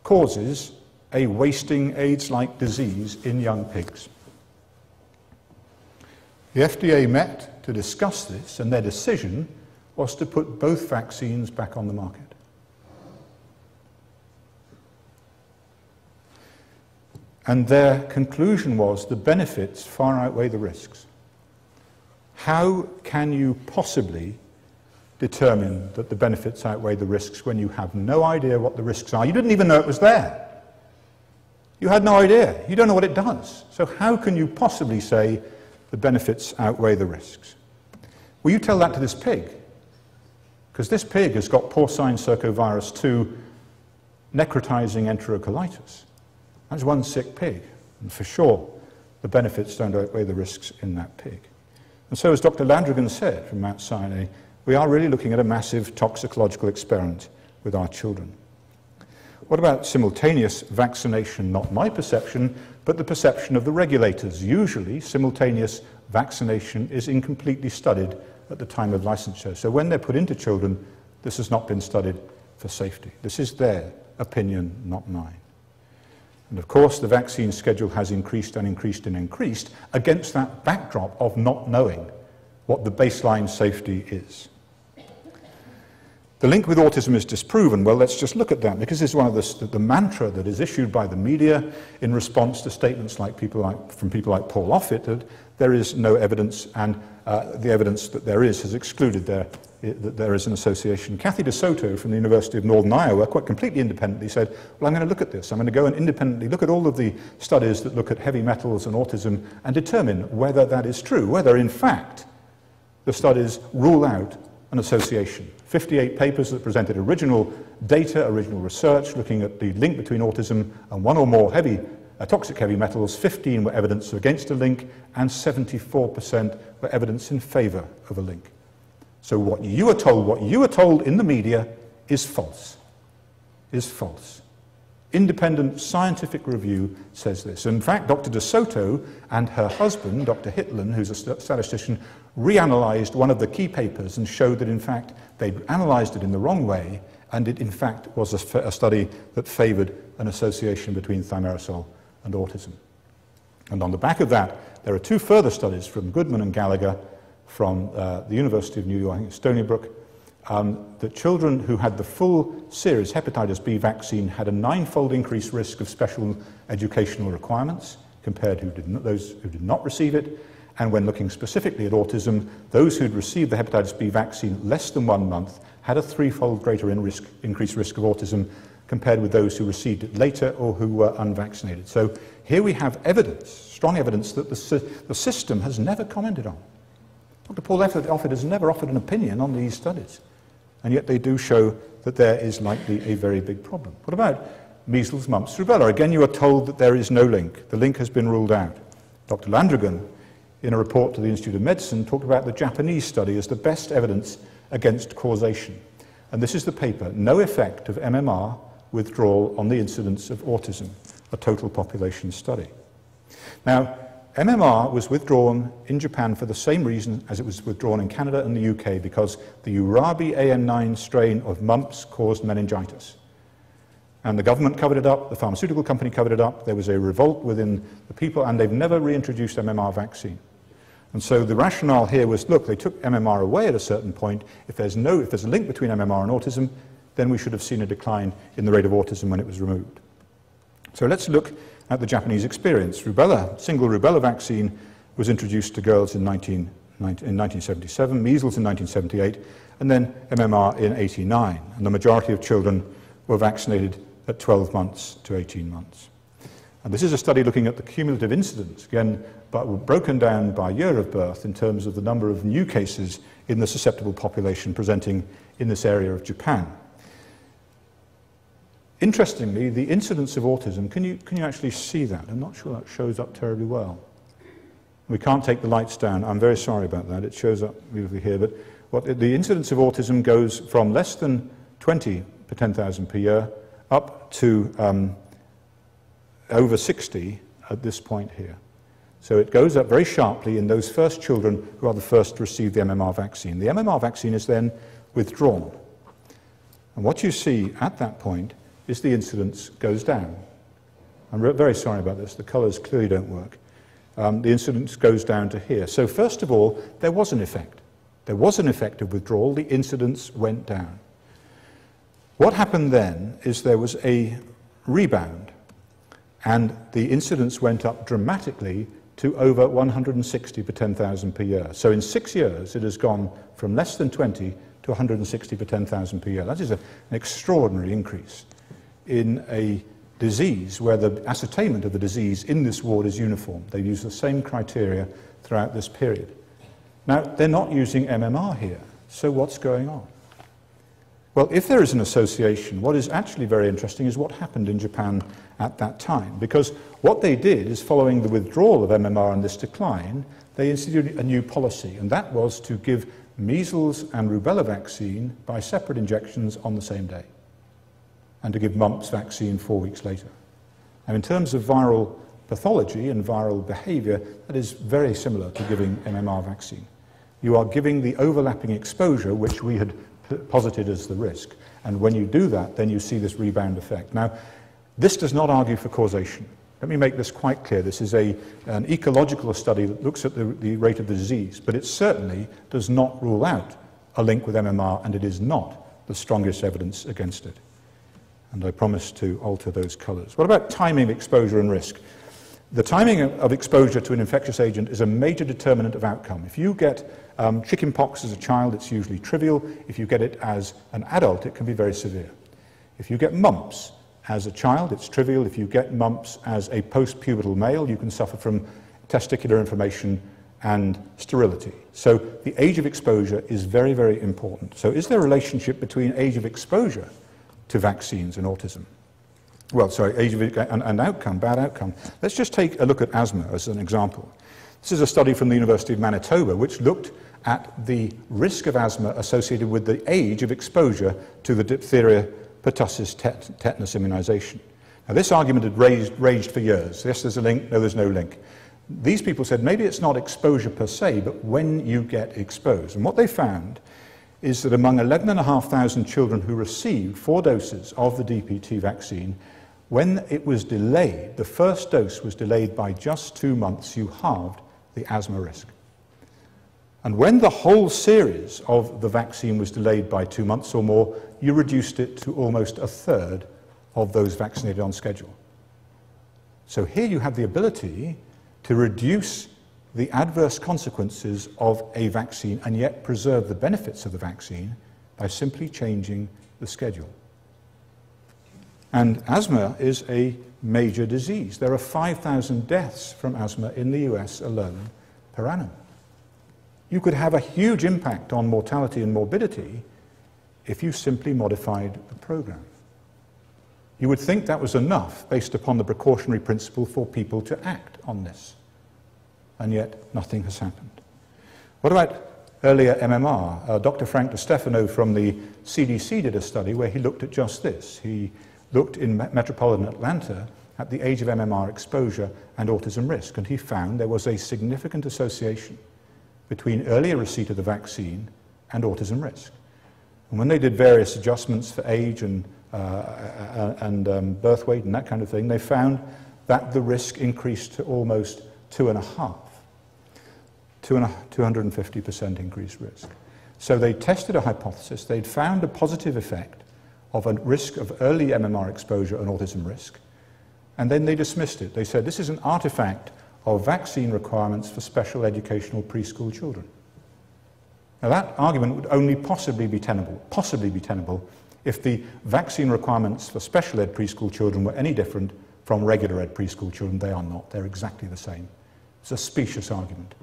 causes a wasting AIDS-like disease in young pigs. The FDA met to discuss this, and their decision was to put both vaccines back on the market. And their conclusion was the benefits far outweigh the risks. How can you possibly determine that the benefits outweigh the risks when you have no idea what the risks are? You didn't even know it was there. You had no idea. You don't know what it does. So how can you possibly say the benefits outweigh the risks? Well, you tell that to this pig, because this pig has got porcine circovirus 2 necrotizing enterocolitis. That's one sick pig, and for sure the benefits don't outweigh the risks in that pig. And so, as Dr. Landrigan said from Mount Sinai, we are really looking at a massive toxicological experiment with our children. what about simultaneous vaccination? Not my perception, but the perception of the regulators. Usually, simultaneous vaccination is incompletely studied at the time of licensure. So when they're put into children, this has not been studied for safety. This is their opinion, not mine. And of course, the vaccine schedule has increased and increased and increased against that backdrop of not knowing what the baseline safety is. The link with autism is disproven. Well, let's just look at that, because it's one of the mantra that is issued by the media in response to statements from people like Paul Offit that there is no evidence, and the evidence that there is has excluded that there is an association. Kathy DeSoto from the University of Northern Iowa, quite completely independently, said, well, I'm going to look at this. I'm going to go and independently look at all of the studies that look at heavy metals and autism and determine whether that is true, whether in fact the studies rule out an association. 58 papers that presented original data, original research, looking at the link between autism and one or more toxic heavy metals. 15 were evidence against a link, and 74% were evidence in favor of a link. So what you are told in the media is false. Is false. Independent scientific review says this. In fact, Dr. DeSoto and her husband, Dr. Hitlen, who's a statistician, reanalyzed one of the key papers and showed that, in fact, they'd analyzed it in the wrong way, and it, in fact, was a study that favored an association between thimerosal and autism. And on the back of that, there are two further studies from Goodman and Gallagher from the University of New York, I think it's Stony Brook, that children who had the full series hepatitis B vaccine had a 9-fold increased risk of special educational requirements compared to those who did not receive it. And when looking specifically at autism, those who'd received the hepatitis B vaccine less than 1 month had a 3-fold greater increased risk of autism compared with those who received it later or who were unvaccinated. So here we have evidence, strong evidence, that the system has never commented on. Dr. Paul Offit has never offered an opinion on these studies, and yet they do show that there is likely a very big problem. What about measles, mumps, rubella? Again, you are told that there is no link. The link has been ruled out. Dr. Landrigan, in a report to the Institute of Medicine, talked about the Japanese study as the best evidence against causation. And this is the paper, No Effect of MMR Withdrawal on the Incidence of Autism, a total population study. Now, MMR was withdrawn in Japan for the same reason as it was withdrawn in Canada and the UK, because the Urabi AN9 strain of mumps caused meningitis. And the government covered it up, the pharmaceutical company covered it up, there was a revolt within the people, and they've never reintroduced MMR vaccine. And so the rationale here was, look, they took MMR away at a certain point. If there's a link between MMR and autism, then we should have seen a decline in the rate of autism when it was removed. So let's look at the Japanese experience. Single rubella vaccine was introduced to girls in 1977, measles in 1978, and then MMR in 1989. And the majority of children were vaccinated at 12 months to 18 months. And this is a study looking at the cumulative incidence, again, but broken down by year of birth in terms of the number of new cases in the susceptible population presenting in this area of Japan. Interestingly, the incidence of autism, can you actually see that? I'm not sure that shows up terribly well. We can't take the lights down. I'm very sorry about that. It shows up beautifully here. But the incidence of autism goes from less than 20 per 10,000 per year up to over 60 at this point here. So it goes up very sharply in those first children who are the first to receive the MMR vaccine. The MMR vaccine is then withdrawn. And what you see at that point is the incidence goes down. I'm very sorry about this. The colours clearly don't work. The incidence goes down to here. So first of all, there was an effect. There was an effect of withdrawal. The incidence went down. What happened then is there was a rebound, and the incidence went up dramatically to over 160 per 10,000 per year. So in 6 years, it has gone from less than 20 to 160 per 10,000 per year. That is an extraordinary increase in a disease where the ascertainment of the disease in this ward is uniform. They use the same criteria throughout this period. Now, they're not using MMR here, so what's going on? Well, if there is an association, what is actually very interesting is what happened in Japan at that time, because what they did is, following the withdrawal of MMR and this decline, they instituted a new policy, and that was to give measles and rubella vaccine by separate injections on the same day. and to give mumps vaccine 4 weeks later. Now, in terms of viral pathology and viral behavior, that is very similar to giving MMR vaccine. You are giving the overlapping exposure, which we had posited as the risk. And when you do that, then you see this rebound effect. Now, this does not argue for causation. Let me make this quite clear. This is an ecological study that looks at the rate of the disease, but it certainly does not rule out a link with MMR, and it is not the strongest evidence against it. And I promise to alter those colours. What about timing, exposure, and risk? The timing of exposure to an infectious agent is a major determinant of outcome. If you get chicken pox as a child, it's usually trivial. If you get it as an adult, it can be very severe. If you get mumps as a child, it's trivial. If you get mumps as a post-pubertal male, you can suffer from testicular inflammation and sterility. So the age of exposure is very, very important. So is there a relationship between age of exposure to vaccines and autism? Well, sorry, age of and outcome, bad outcome. Let's just take a look at asthma as an example. This is a study from the University of Manitoba which looked at the risk of asthma associated with the age of exposure to the diphtheria, pertussis, tetanus immunization. Now, this argument had raged for years. Yes, there's a link. No, there's no link. These people said maybe it's not exposure per se, but when you get exposed. And what they found is that among 11,500 children who received 4 doses of the DPT vaccine, when it was delayed, the first dose was delayed by just 2 months, you halved the asthma risk. And when the whole series of the vaccine was delayed by 2 months or more, you reduced it to almost a third of those vaccinated on schedule. So here you have the ability to reduce the adverse consequences of a vaccine and yet preserve the benefits of the vaccine by simply changing the schedule. And asthma is a major disease. There are 5,000 deaths from asthma in the US alone per annum. You could have a huge impact on mortality and morbidity if you simply modified the program. You would think that was enough based upon the precautionary principle for people to act on this. And yet nothing has happened. What about earlier MMR? Dr. Frank DeStefano from the CDC did a study where he looked at just this. He looked in metropolitan Atlanta at the age of MMR exposure and autism risk, and he found there was a significant association between earlier receipt of the vaccine and autism risk. And when they did various adjustments for age and birth weight and that kind of thing, they found that the risk increased to almost 250% increased risk. So they tested a hypothesis. They'd found a positive effect of a risk of early MMR exposure and autism risk, and then they dismissed it. They said this is an artifact of vaccine requirements for special educational preschool children. Now that argument would only possibly be tenable if the vaccine requirements for special ed preschool children were any different from regular ed preschool children. They are not. They're exactly the same. It's a specious argument.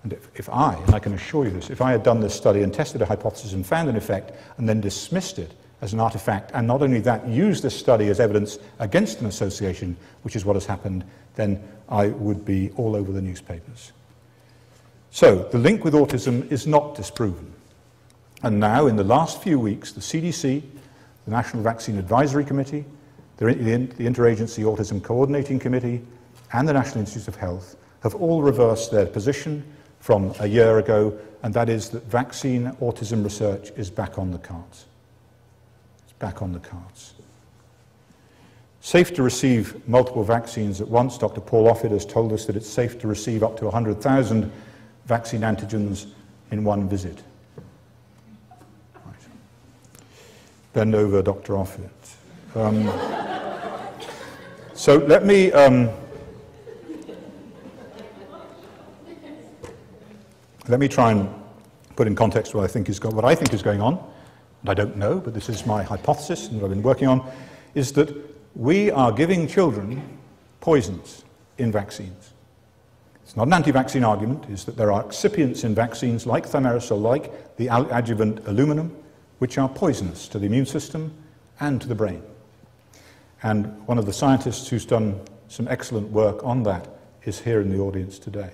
And if I can assure you this, if I had done this study and tested a hypothesis and found an effect and then dismissed it as an artifact, and not only that, used this study as evidence against an association, which is what has happened, then I would be all over the newspapers. So the link with autism is not disproven. And now, in the last few weeks, the CDC, the National Vaccine Advisory Committee, the Interagency Autism Coordinating Committee, and the National Institutes of Health have all reversed their position from a year ago, and that is that vaccine autism research is back on the cards. It's back on the cards. Safe to receive multiple vaccines at once. Dr. Paul Offit has told us that it's safe to receive up to 100,000 vaccine antigens in one visit. Right. Bend over, Dr. Offit. So let me try and put in context what I think is going on, and I don't know, but this is my hypothesis and what I've been working on, is that we are giving children poisons in vaccines. It's not an anti-vaccine argument. It's that there are excipients in vaccines like thimerosal, like the adjuvant aluminum, which are poisonous to the immune system and to the brain. And one of the scientists who's done some excellent work on that is here in the audience today.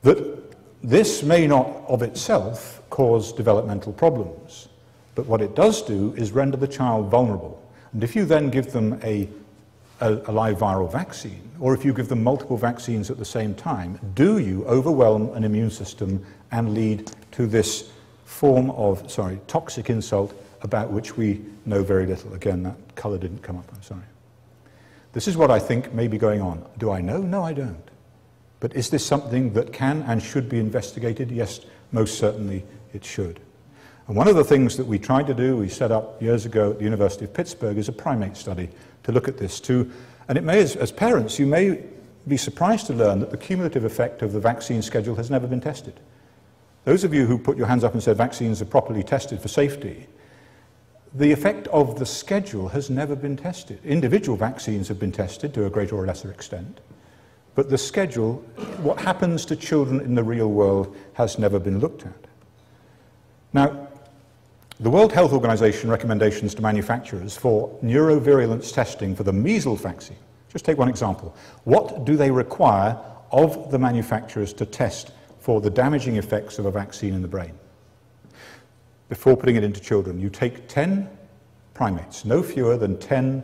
That this may not of itself cause developmental problems, But what it does do is render the child vulnerable. And if you then give them a live viral vaccine, or if you give them multiple vaccines at the same time, do you overwhelm an immune system and lead to this form of, toxic insult about which we know very little? Again, that colour didn't come up, I'm sorry. This is what I think may be going on. Do I know? No, I don't. But is this something that can and should be investigated? Yes, most certainly it should. And one of the things that we tried to do, we set up years ago at the University of Pittsburgh, is a primate study to look at this too. And it may, as parents, you may be surprised to learn that the cumulative effect of the vaccine schedule has never been tested. Those of you who put your hands up and said vaccines are properly tested for safety, the effect of the schedule has never been tested. Individual vaccines have been tested to a greater or lesser extent, but the schedule, what happens to children in the real world, has never been looked at. Now, the World Health Organization recommendations to manufacturers for neurovirulence testing for the measles vaccine, just take one example. What do they require of the manufacturers to test for the damaging effects of a vaccine in the brain? Before putting it into children, you take 10 primates, no fewer than 10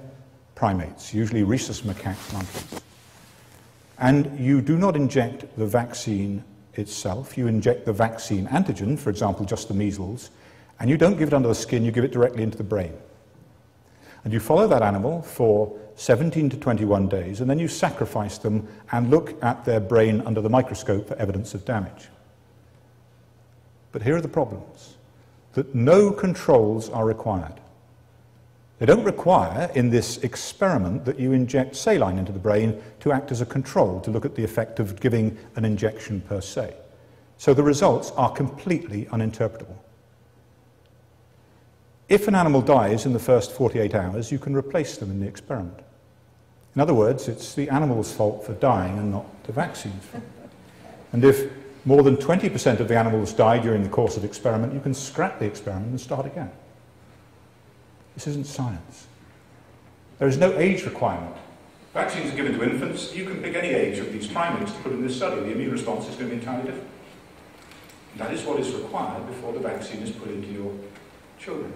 primates, usually rhesus macaque monkeys, and you do not inject the vaccine itself. You inject the vaccine antigen, for example, just the measles, and you don't give it under the skin, you give it directly into the brain. And you follow that animal for 17 to 21 days, and then you sacrifice them and look at their brain under the microscope for evidence of damage. But here are the problems. That no controls are required. They don't require, in this experiment, that you inject saline into the brain to act as a control, to look at the effect of giving an injection per se. So the results are completely uninterpretable. If an animal dies in the first 48 hours, you can replace them in the experiment. In other words, it's the animal's fault for dying and not the vaccine's fault. And if more than 20% of the animals die during the course of the experiment, you can scrap the experiment and start again. This isn't science. There is no age requirement. Vaccines are given to infants. You can pick any age of these primates to put in this study. The immune response is going to be entirely different. And that is what is required before the vaccine is put into your children.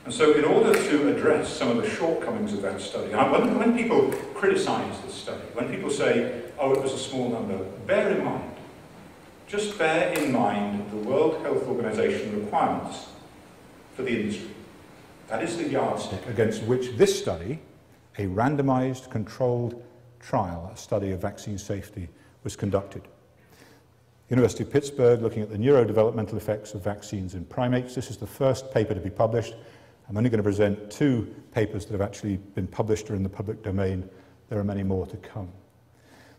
And so in order to address some of the shortcomings of that study, when people criticize this study, when people say, oh, it was a small number, bear in mind, just bear in mind the World Health Organization requirements for the industry. That is the yardstick against which this study, a randomized controlled trial, a study of vaccine safety, was conducted. University of Pittsburgh, looking at the neurodevelopmental effects of vaccines in primates. This is the first paper to be published. I'm only going to present 2 papers that have actually been published or in the public domain. There are many more to come.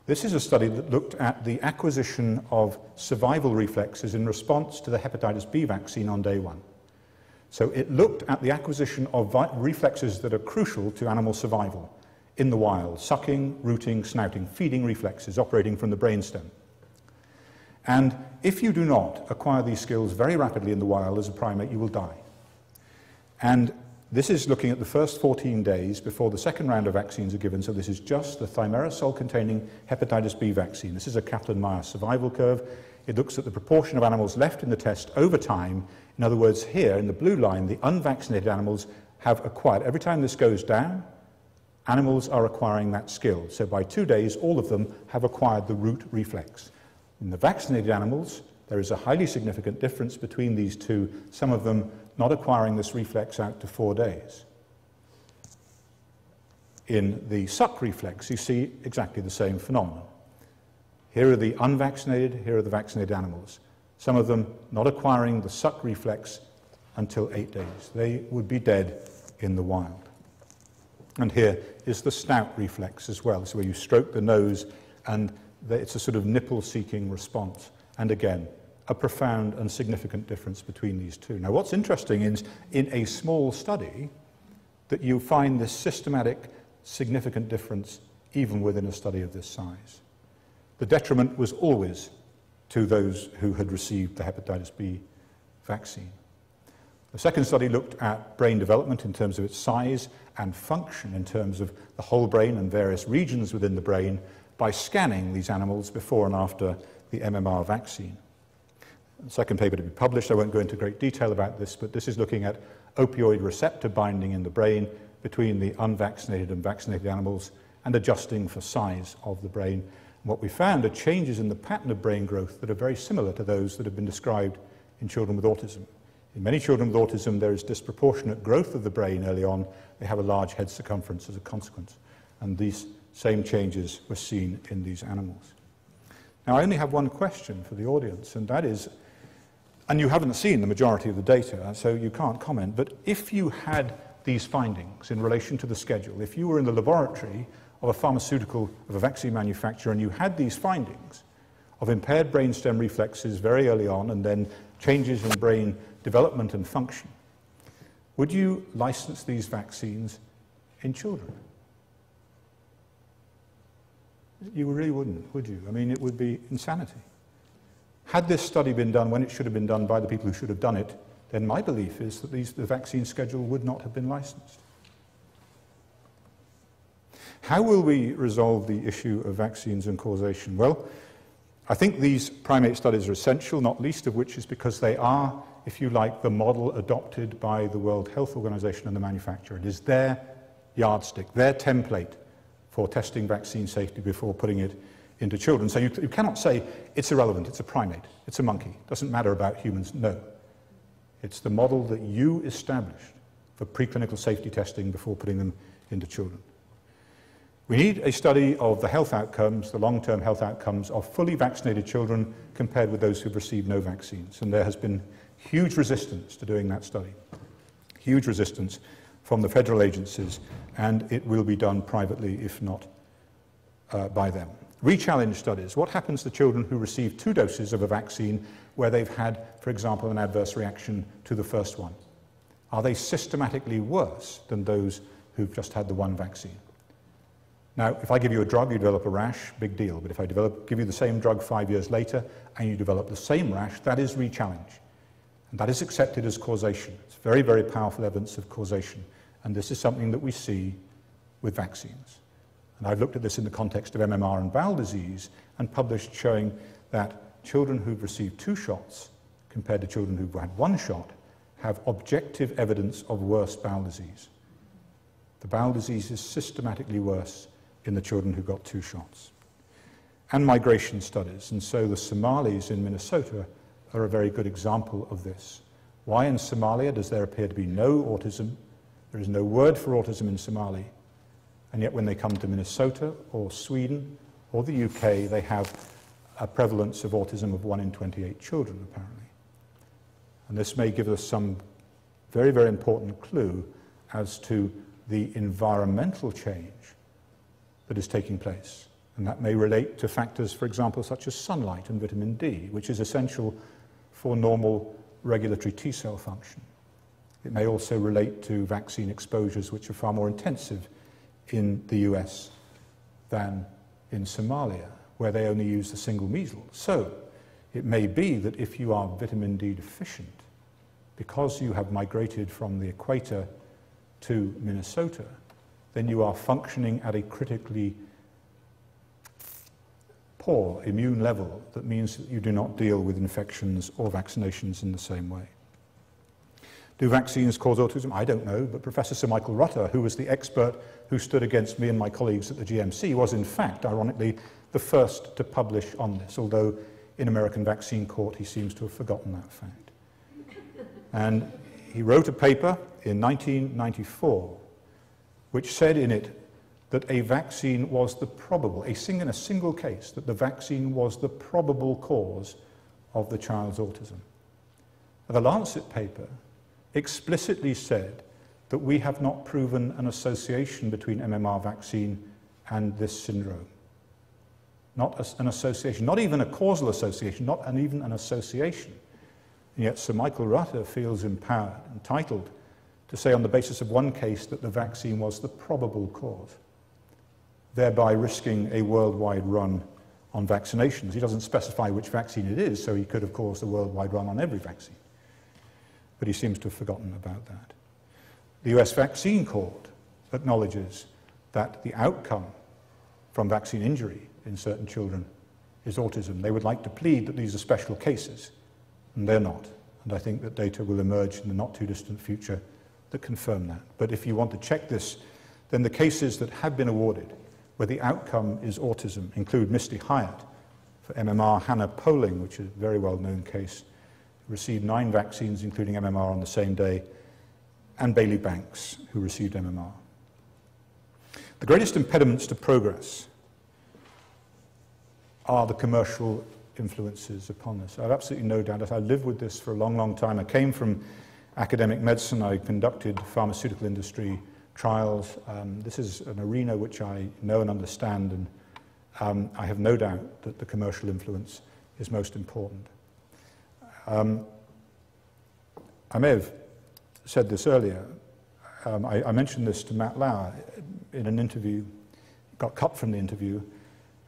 This is a study that looked at the acquisition of survival reflexes in response to the hepatitis B vaccine on day 1. So it looked at the acquisition of reflexes that are crucial to animal survival in the wild: sucking, rooting, snouting, feeding reflexes operating from the brainstem. And if you do not acquire these skills very rapidly in the wild as a primate, you will die. And this is looking at the first 14 days before the second round of vaccines are given. So this is just the thimerosal-containing hepatitis B vaccine. This is a Kaplan-Meier survival curve. It looks at the proportion of animals left in the test over time. In other words, here in the blue line, the unvaccinated animals have acquired. Every time this goes down, animals are acquiring that skill. So by 2 days, all of them have acquired the root reflex. In the vaccinated animals, there is a highly significant difference between these two, some of them not acquiring this reflex out to 4 days. In the suck reflex, you see exactly the same phenomenon. Here are the unvaccinated, here are the vaccinated animals. Some of them not acquiring the suck reflex until 8 days. They would be dead in the wild. And here is the snout reflex as well, so where you stroke the nose and it's a sort of nipple-seeking response. And again, a profound and significant difference between these two. Now, what's interesting is, in a small study, that you find this systematic, significant difference even within a study of this size. The detriment was always to those who had received the hepatitis B vaccine. The second study looked at brain development in terms of its size and function in terms of the whole brain and various regions within the brain by scanning these animals before and after the MMR vaccine. second paper to be published. I won't go into great detail about this, but this is looking at opioid receptor binding in the brain between the unvaccinated and vaccinated animals and adjusting for size of the brain. And what we found are changes in the pattern of brain growth that are very similar to those that have been described in children with autism. In many children with autism, there is disproportionate growth of the brain early on. They have a large head circumference as a consequence. And these same changes were seen in these animals. Now, I only have one question for the audience, and that is, and you haven't seen the majority of the data, so you can't comment, but if you had these findings in relation to the schedule, if you were in the laboratory of a vaccine manufacturer, and you had these findings of impaired brainstem reflexes very early on, and then changes in brain development and function, would you license these vaccines in children? You really wouldn't, would you? I mean, it would be insanity. Had this study been done when it should have been done by the people who should have done it, then my belief is that the vaccine schedule would not have been licensed. How will we resolve the issue of vaccines and causation? Well, I think these primate studies are essential, not least of which is because they are, if you like, the model adopted by the World Health Organization and the manufacturer. It is their yardstick, their template for testing vaccine safety before putting it into children. So you cannot say it's irrelevant, it's a primate, it's a monkey, it doesn't matter about humans. No. It's the model that you established for preclinical safety testing before putting them into children. We need a study of the health outcomes, the long-term health outcomes of fully vaccinated children compared with those who've received no vaccines. And there has been huge resistance to doing that study. Huge resistance from the federal agencies, and it will be done privately if not by them. Re-challenge studies. What happens to children who receive 2 doses of a vaccine where they've had, for example, an adverse reaction to the first one? Are they systematically worse than those who've just had the 1 vaccine? Now, if I give you a drug, you develop a rash, big deal. But if I give you the same drug 5 years later and you develop the same rash, that is re-challenge. And that is accepted as causation. It's very, very powerful evidence of causation. And this is something that we see with vaccines. And I've looked at this in the context of MMR and bowel disease and published showing that children who've received 2 shots compared to children who've had 1 shot have objective evidence of worse bowel disease. The bowel disease is systematically worse in the children who got 2 shots. And migration studies. And so the Somalis in Minnesota are a very good example of this. Why in Somalia does there appear to be no autism? There is no word for autism in Somali. And yet when they come to Minnesota or Sweden or the UK, they have a prevalence of autism of 1 in 28 children, apparently. And this may give us some very, very important clue as to the environmental change that is taking place. And that may relate to factors, for example, such as sunlight and vitamin D, which is essential for normal regulatory T-cell function. It may also relate to vaccine exposures, which are far more intensive in the US than in Somalia, where they only use the single measles. So it may be that if you are vitamin D deficient, because you have migrated from the equator to Minnesota, then you are functioning at a critically poor immune level that means that you do not deal with infections or vaccinations in the same way. Do vaccines cause autism? I don't know, but Professor Sir Michael Rutter, who was the expert who stood against me and my colleagues at the GMC, was in fact, ironically, the first to publish on this, although in American Vaccine Court he seems to have forgotten that fact. And he wrote a paper in 1994 which said in it that a vaccine was the probable, in a single case, that the vaccine was the probable cause of the child's autism. The Lancet paper explicitly said that we have not proven an association between MMR vaccine and this syndrome. Not an association, not even a causal association, not even an association. And yet Sir Michael Rutter feels empowered, entitled, to say on the basis of one case that the vaccine was the probable cause, thereby risking a worldwide run on vaccinations. He doesn't specify which vaccine it is, so he could have caused a worldwide run on every vaccine. But he seems to have forgotten about that. The US Vaccine Court acknowledges that the outcome from vaccine injury in certain children is autism. They would like to plead that these are special cases, and they're not. And I think that data will emerge in the not-too-distant future that confirm that. But if you want to check this, then the cases that have been awarded, where the outcome is autism, include Misty Hyatt for MMR, Hannah Poling, which is a very well-known case, received 9 vaccines, including MMR, on the same day, and Bailey Banks, who received MMR. The greatest impediments to progress are the commercial influences upon this. I have absolutely no doubt that I lived with this for a long, long time. I came from academic medicine. I conducted pharmaceutical industry trials. This is an arena which I know and understand, and I have no doubt that the commercial influence is most important. I may have said this earlier. I mentioned this to Matt Lauer in an interview, got cut from the interview,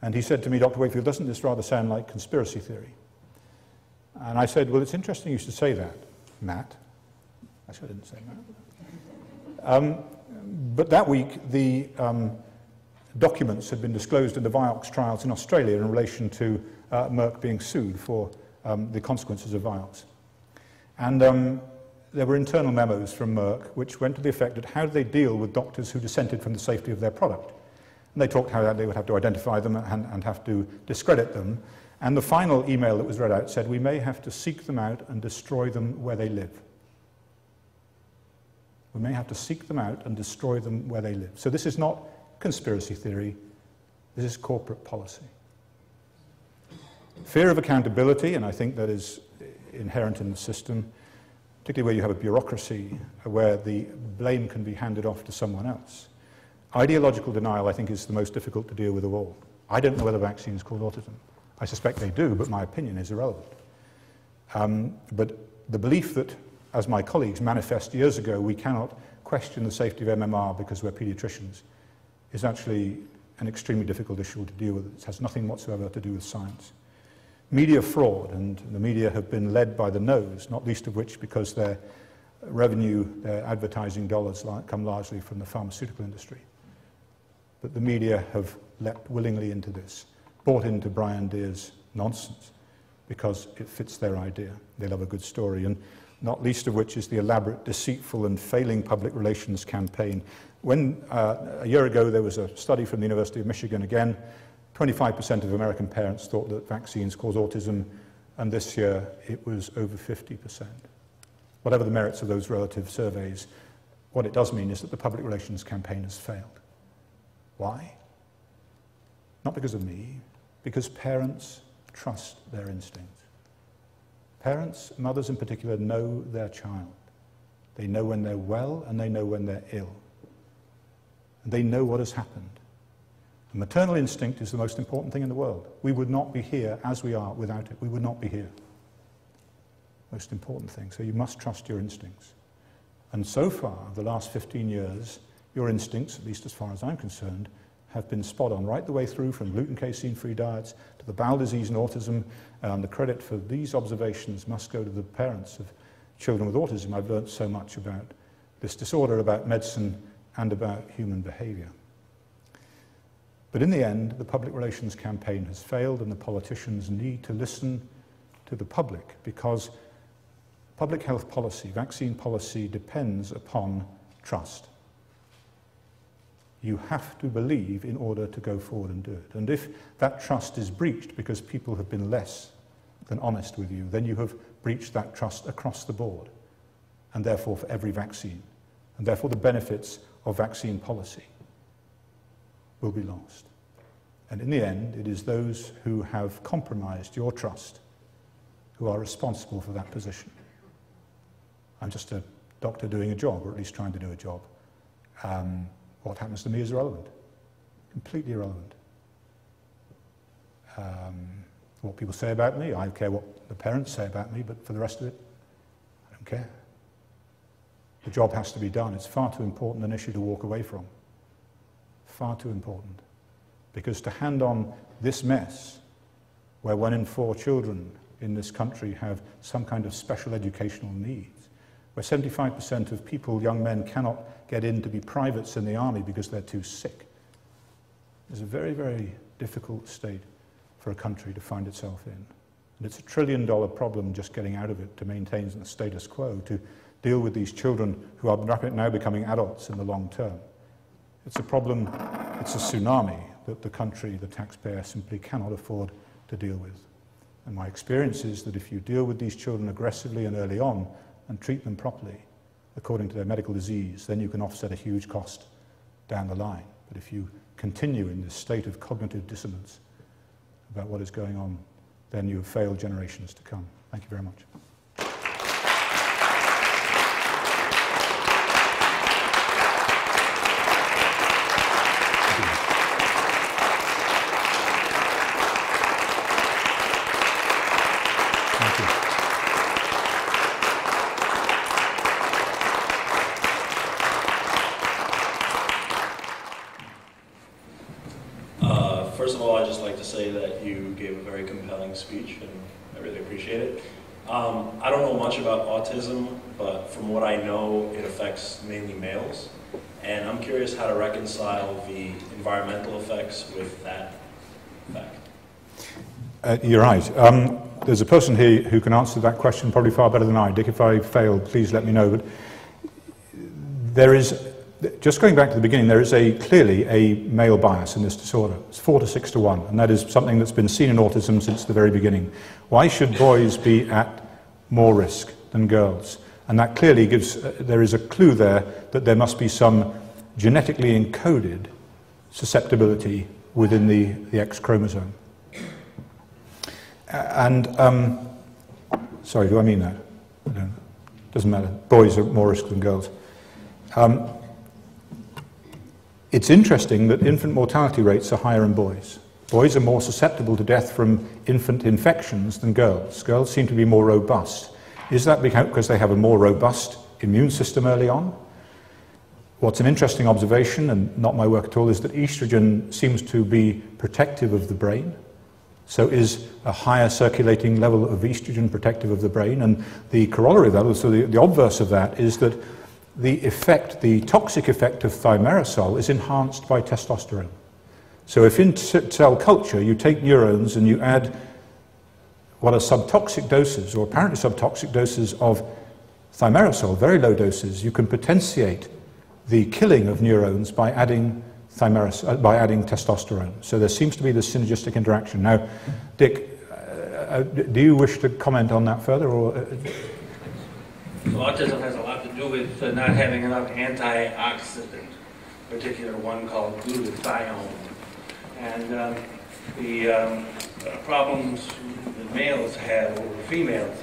and he said to me, Dr. Wakefield, doesn't this rather sound like conspiracy theory? And I said, well, it's interesting you should say that, Matt. Actually, I didn't say Matt. But that week, the documents had been disclosed in the Vioxx trials in Australia in relation to Merck being sued for the consequences of Vioxx. And there were internal memos from Merck which went to the effect that how do they deal with doctors who dissented from the safety of their product. And they talked how they would have to identify them and have to discredit them. And the final email that was read out said, we may have to seek them out and destroy them where they live. We may have to seek them out and destroy them where they live. So this is not conspiracy theory, this is corporate policy. Fear of accountability, and I think that is inherent in the system, particularly where you have a bureaucracy where the blame can be handed off to someone else. Ideological denial, I think, is the most difficult to deal with of all. I don't know whether vaccines cause autism. I suspect they do, but my opinion is irrelevant. But the belief that, as my colleagues manifest years ago, we cannot question the safety of MMR because we're pediatricians, is actually an extremely difficult issue to deal with. It has nothing whatsoever to do with science. Media fraud, and the media have been led by the nose, not least of which because their revenue, their advertising dollars come largely from the pharmaceutical industry. But the media have leapt willingly into this, bought into Brian Deer's nonsense because it fits their idea. They love a good story, and not least of which is the elaborate, deceitful and failing public relations campaign. When a year ago there was a study from the University of Michigan again, 25% of American parents thought that vaccines cause autism, and this year it was over 50%. Whatever the merits of those relative surveys, what it does mean is that the public relations campaign has failed. Why? Not because of me, because parents trust their instincts. Parents, mothers in particular, know their child. They know when they're well and they know when they're ill. And they know what has happened. The maternal instinct is the most important thing in the world. We would not be here as we are without it. We would not be here. Most important thing. So you must trust your instincts. And so far, the last 15 years, your instincts, at least as far as I'm concerned, have been spot on, right the way through from gluten casein-free diets to the bowel disease and autism. The credit for these observations must go to the parents of children with autism. I've learned so much about this disorder, about medicine, and about human behavior. But in the end, the public relations campaign has failed, and the politicians need to listen to the public, because public health policy, vaccine policy, depends upon trust. You have to believe in order to go forward and do it. And if that trust is breached because people have been less than honest with you, then you have breached that trust across the board, and therefore for every vaccine. And therefore the benefits of vaccine policy will be lost. And in the end, it is those who have compromised your trust who are responsible for that position. I'm just a doctor doing a job, or at least trying to do a job. What happens to me is irrelevant, completely irrelevant. What people say about me, I don't care what the parents say about me, but for the rest of it, I don't care. The job has to be done. It's far too important an issue to walk away from. Far too important. Because to hand on this mess, where 1 in 4 children in this country have some kind of special educational needs, where 75% of people, young men, cannot get in to be privates in the army because they're too sick, is a very, very difficult state for a country to find itself in. And it's a $1 trillion problem just getting out of it to maintain the status quo, to deal with these children who are now becoming adults in the long term. It's a problem, it's a tsunami that the country, the taxpayer, simply cannot afford to deal with. And my experience is that if you deal with these children aggressively and early on and treat them properly, according to their medical disease, then you can offset a huge cost down the line. But if you continue in this state of cognitive dissonance about what is going on, then you have failed generations to come. Thank you very much. First of all, I'd just like to say that you gave a very compelling speech, and I really appreciate it. I don't know much about autism, but from what I know, it affects mainly males. And I'm curious how to reconcile the environmental effects with that fact. You're right. There's a person here who can answer that question probably far better than I. Dick, if I fail, please let me know. But there is, just going back to the beginning, there is clearly a male bias in this disorder. It's 4 to 6 to 1, and that is something that's been seen in autism since the very beginning. Why should boys be at more risk than girls? And that clearly gives, there is a clue there that there must be some genetically encoded susceptibility within the X chromosome. Sorry, do I mean that? Doesn't matter. Boys are more risk than girls. It's interesting that infant mortality rates are higher in boys. Boys are more susceptible to death from infant infections than girls. Girls seem to be more robust. Is that because they have a more robust immune system early on? What's an interesting observation, and not my work at all, is that estrogen seems to be protective of the brain. So is a higher circulating level of estrogen protective of the brain? And the corollary of that, so the obverse of that, is that the toxic effect of thimerosal is enhanced by testosterone. So if in cell culture you take neurons and you add what are subtoxic doses, or apparently subtoxic doses of thimerosal, very low doses, you can potentiate the killing of neurons by adding testosterone. So there seems to be this synergistic interaction. Now, Dick, do you wish to comment on that further? Or, So autism has a lot to do with not having enough antioxidant, particular one called glutathione. And the problems that males have over females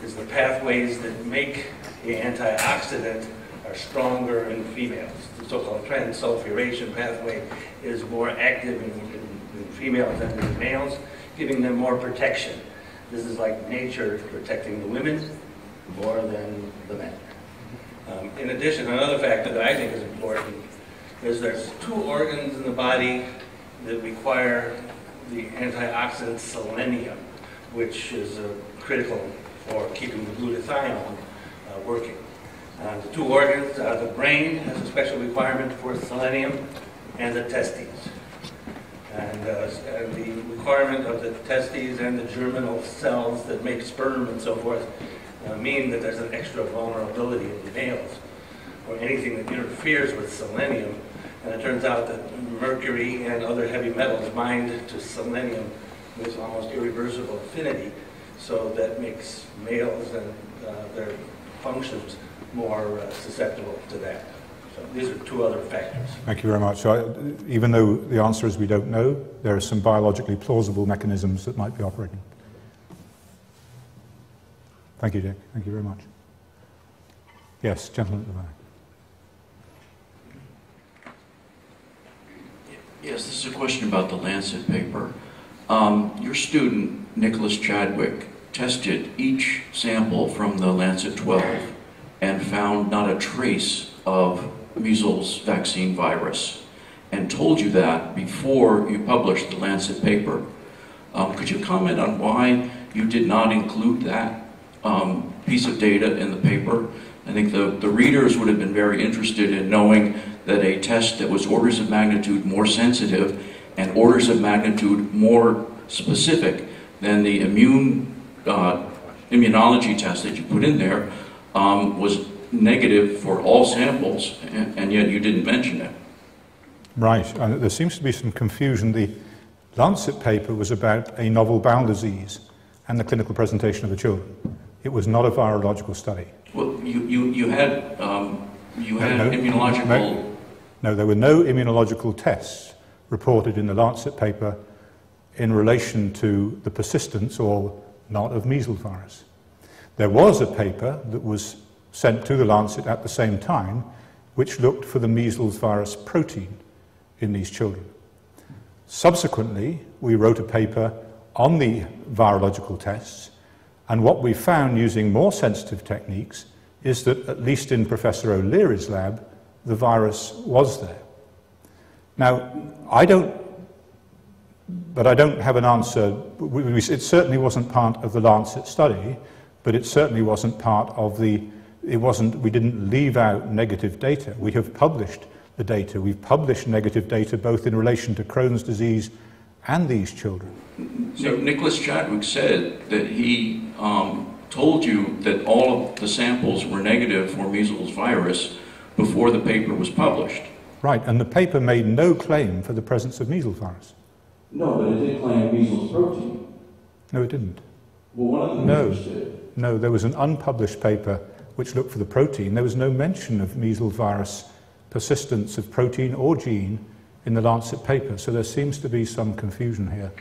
is the pathways that make the antioxidant are stronger in females. The so-called transsulfuration pathway is more active in females than in males, giving them more protection. This is like nature protecting the women more than the men. In addition, another factor that I think is important is there's 2 organs in the body that require the antioxidant selenium, which is critical for keeping the glutathione working. The 2 organs are the brain has a special requirement for selenium, and the testes. And the requirement of the testes and the germinal cells that make sperm and so forth mean that there's an extra vulnerability in the males or anything that interferes with selenium. And it turns out that mercury and other heavy metals bind to selenium with almost irreversible affinity, so that makes males and their functions more susceptible to that. So these are 2 other factors. Thank you very much. So even though the answer is we don't know, there are some biologically plausible mechanisms that might be operating. Thank you, Dick. Thank you very much. Yes, gentleman at the back. Yes, this is a question about the Lancet paper. Your student, Nicholas Chadwick, tested each sample from the Lancet 12 and found not a trace of measles vaccine virus, and told you that before you published the Lancet paper. Could you comment on why you did not include that piece of data in the paper? I think the readers would have been very interested in knowing that a test that was orders of magnitude more sensitive and orders of magnitude more specific than the immune immunology test that you put in there was negative for all samples, and yet you didn't mention it. Right, and there seems to be some confusion. The Lancet paper was about a novel bowel disease and the clinical presentation of the children. It was not a virological study. Well, you had immunological... No, there were no immunological tests reported in the Lancet paper in relation to the persistence or not of measles virus. There was a paper that was sent to the Lancet at the same time which looked for the measles virus protein in these children. Subsequently, we wrote a paper on the virological tests, and what we found using more sensitive techniques is that, at least in Professor O'Leary's lab, the virus was there. Now, I don't have an answer. It certainly wasn't part of the Lancet study, but it certainly wasn't part of we didn't leave out negative data. We have published the data. We've published negative data both in relation to Crohn's disease and these children. So Nicholas Chadwick said that he told you that all of the samples were negative for measles virus before the paper was published. Right, and the paper made no claim for the presence of measles virus. No, but it did claim measles protein. No, it didn't. Well, one of the papers did. No, there was an unpublished paper which looked for the protein. There was no mention of measles virus persistence of protein or gene in the Lancet paper, so there seems to be some confusion here.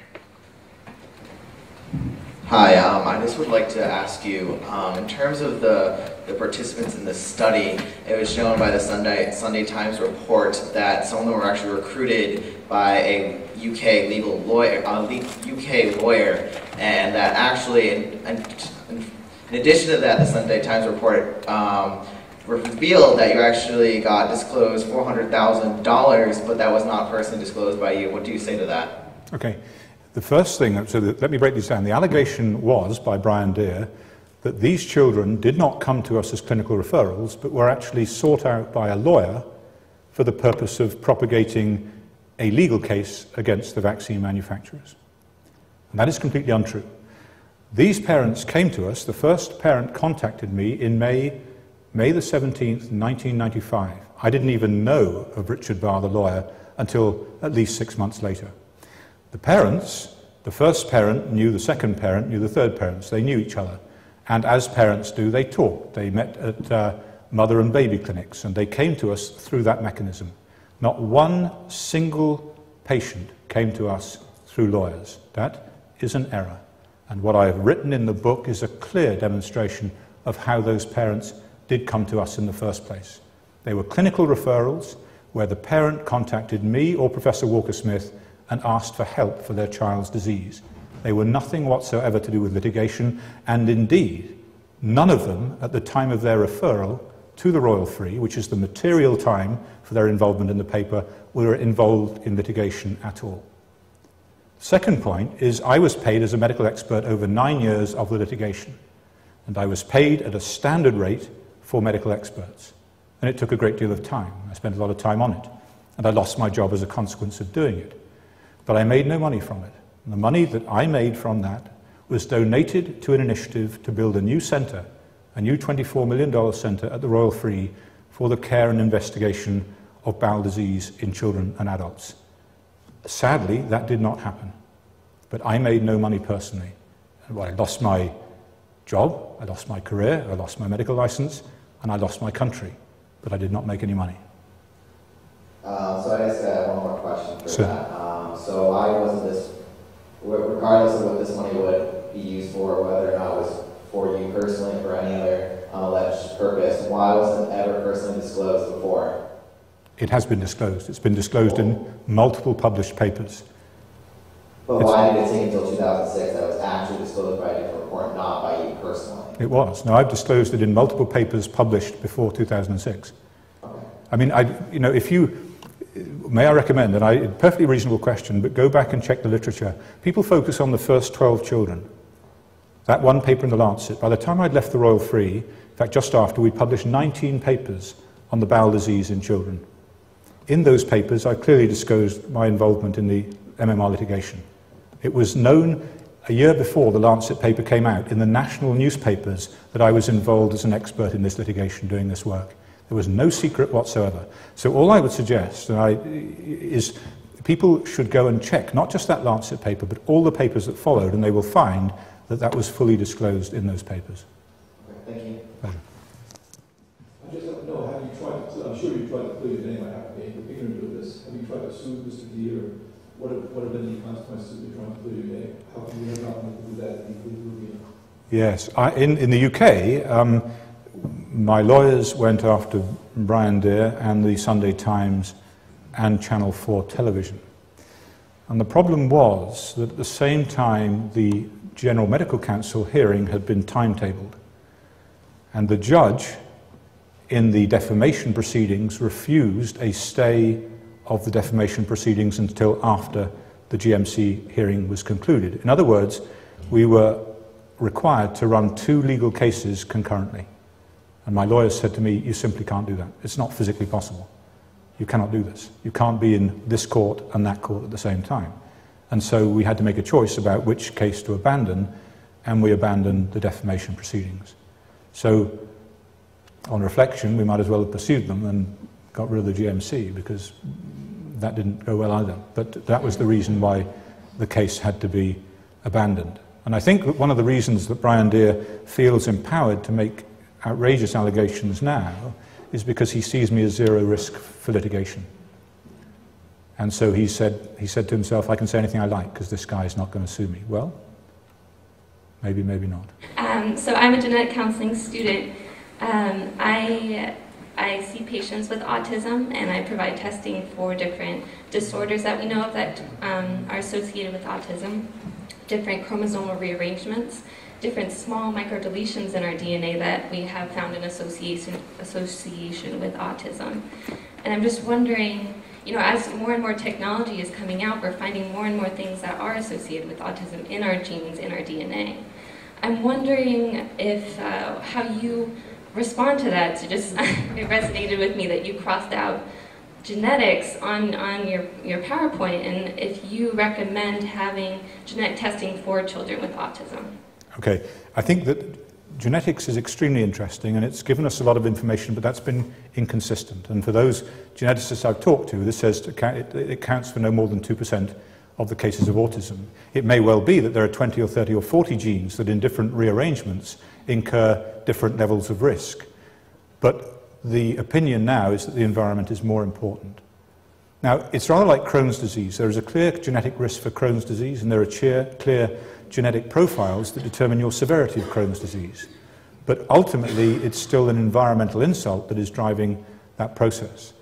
Hi, I just would like to ask you, in terms of the participants in the study, it was shown by the Sunday Times report that some of them were actually recruited by a UK legal lawyer, UK lawyer, and that actually, in addition to that, the Sunday Times report revealed that you actually got disclosed $400,000, but that was not personally disclosed by you. What do you say to that? Okay. The first thing, let me break these down. The allegation was by Brian Deere that these children did not come to us as clinical referrals, but were actually sought out by a lawyer for the purpose of propagating a legal case against the vaccine manufacturers. And that is completely untrue. These parents came to us. The first parent contacted me in May the 17th, 1995. I didn't even know of Richard Barr, the lawyer, until at least 6 months later. The parents, the first parent knew the second parent, knew the third parents. They knew each other. And as parents do, they talked. They met at mother and baby clinics, and they came to us through that mechanism. Not one single patient came to us through lawyers. That is an error. And what I have written in the book is a clear demonstration of how those parents did come to us in the first place. They were clinical referrals where the parent contacted me or Professor Walker-Smith and asked for help for their child's disease. They were nothing whatsoever to do with litigation, and indeed, none of them, at the time of their referral to the Royal Free, which is the material time for their involvement in the paper, were involved in litigation at all. Second point is I was paid as a medical expert over 9 years of the litigation, and I was paid at a standard rate for medical experts. And it took a great deal of time. I spent a lot of time on it, and I lost my job as a consequence of doing it. But I made no money from it. And the money that I made from that was donated to an initiative to build a new centre, a new $24 million centre at the Royal Free for the care and investigation of bowel disease in children and adults. Sadly, that did not happen. But I made no money personally. I lost my job, I lost my career, I lost my medical license, and I lost my country. But I did not make any money. So I guess I have one more question for Sure. that. So why wasn't this, regardless of what this money would be used for, whether or not it was for you personally, for any other alleged purpose, why wasn't it ever personally disclosed before? It has been disclosed. It's been disclosed in multiple published papers. But why did it take until 2006 that it was actually disclosed by a different report, not by you personally? It was. Now, I've disclosed it in multiple papers published before 2006. Okay. I mean, may I recommend, and a perfectly reasonable question, but go back and check the literature. People focus on the first 12 children. That one paper in the Lancet. By the time I'd left the Royal Free, in fact, just after, we published 19 papers on the bowel disease in children. In those papers, I clearly disclosed my involvement in the MMR litigation. It was known a year before the Lancet paper came out, in the national newspapers, that I was involved as an expert in this litigation doing this work. There was no secret whatsoever. So all I would suggest is people should go and check, not just that Lancet paper, but all the papers that followed, and they will find that that was fully disclosed in those papers. Okay, thank you. Pleasure. I just don't know, have you tried to, I'm sure you tried to plead it anyway, if you're going to do this, have you tried to sue Mr. D, or what have been the consequences of you trying to plead it anyway? How come you have not been able to do that in Vimeo? Yes, in the UK, my lawyers went after Brandeis and the Sunday Times and Channel 4 television. And the problem was that at the same time the General Medical Council hearing had been timetabled. And the judge in the defamation proceedings refused a stay of the defamation proceedings until after the GMC hearing was concluded. In other words, we were required to run 2 legal cases concurrently. And my lawyers said to me, you simply can't do that. It's not physically possible. You cannot do this. You can't be in this court and that court at the same time. And so we had to make a choice about which case to abandon, and we abandoned the defamation proceedings. So on reflection, we might as well have pursued them and got rid of the GMC, because that didn't go well either. But that was the reason why the case had to be abandoned. And I think that one of the reasons that Brian Deere feels empowered to make outrageous allegations now is because he sees me as zero risk for litigation. And so he said to himself, I can say anything I like because this guy is not going to sue me. Well, maybe, maybe not. So I'm a genetic counseling student. I see patients with autism, and I provide testing for different disorders that we know of that are associated with autism, different chromosomal rearrangements, different small microdeletions in our DNA that we have found an association with autism. And I'm just wondering, you know, as more and more technology is coming out, we're finding more and more things that are associated with autism in our genes, in our DNA. I'm wondering if how you respond to that. So just it resonated with me that you crossed out genetics on your PowerPoint, and if you recommend having genetic testing for children with autism. Okay, I think that genetics is extremely interesting, and it's given us a lot of information, but that's been inconsistent. And for those geneticists I've talked to, this says it counts for no more than 2% of the cases of autism. It may well be that there are 20 or 30 or 40 genes that in different rearrangements incur different levels of risk. But the opinion now is that the environment is more important. Now, it's rather like Crohn's disease. There is a clear genetic risk for Crohn's disease, and there are clear genetic profiles that determine your severity of Crohn's disease. But ultimately, it's still an environmental insult that is driving that process.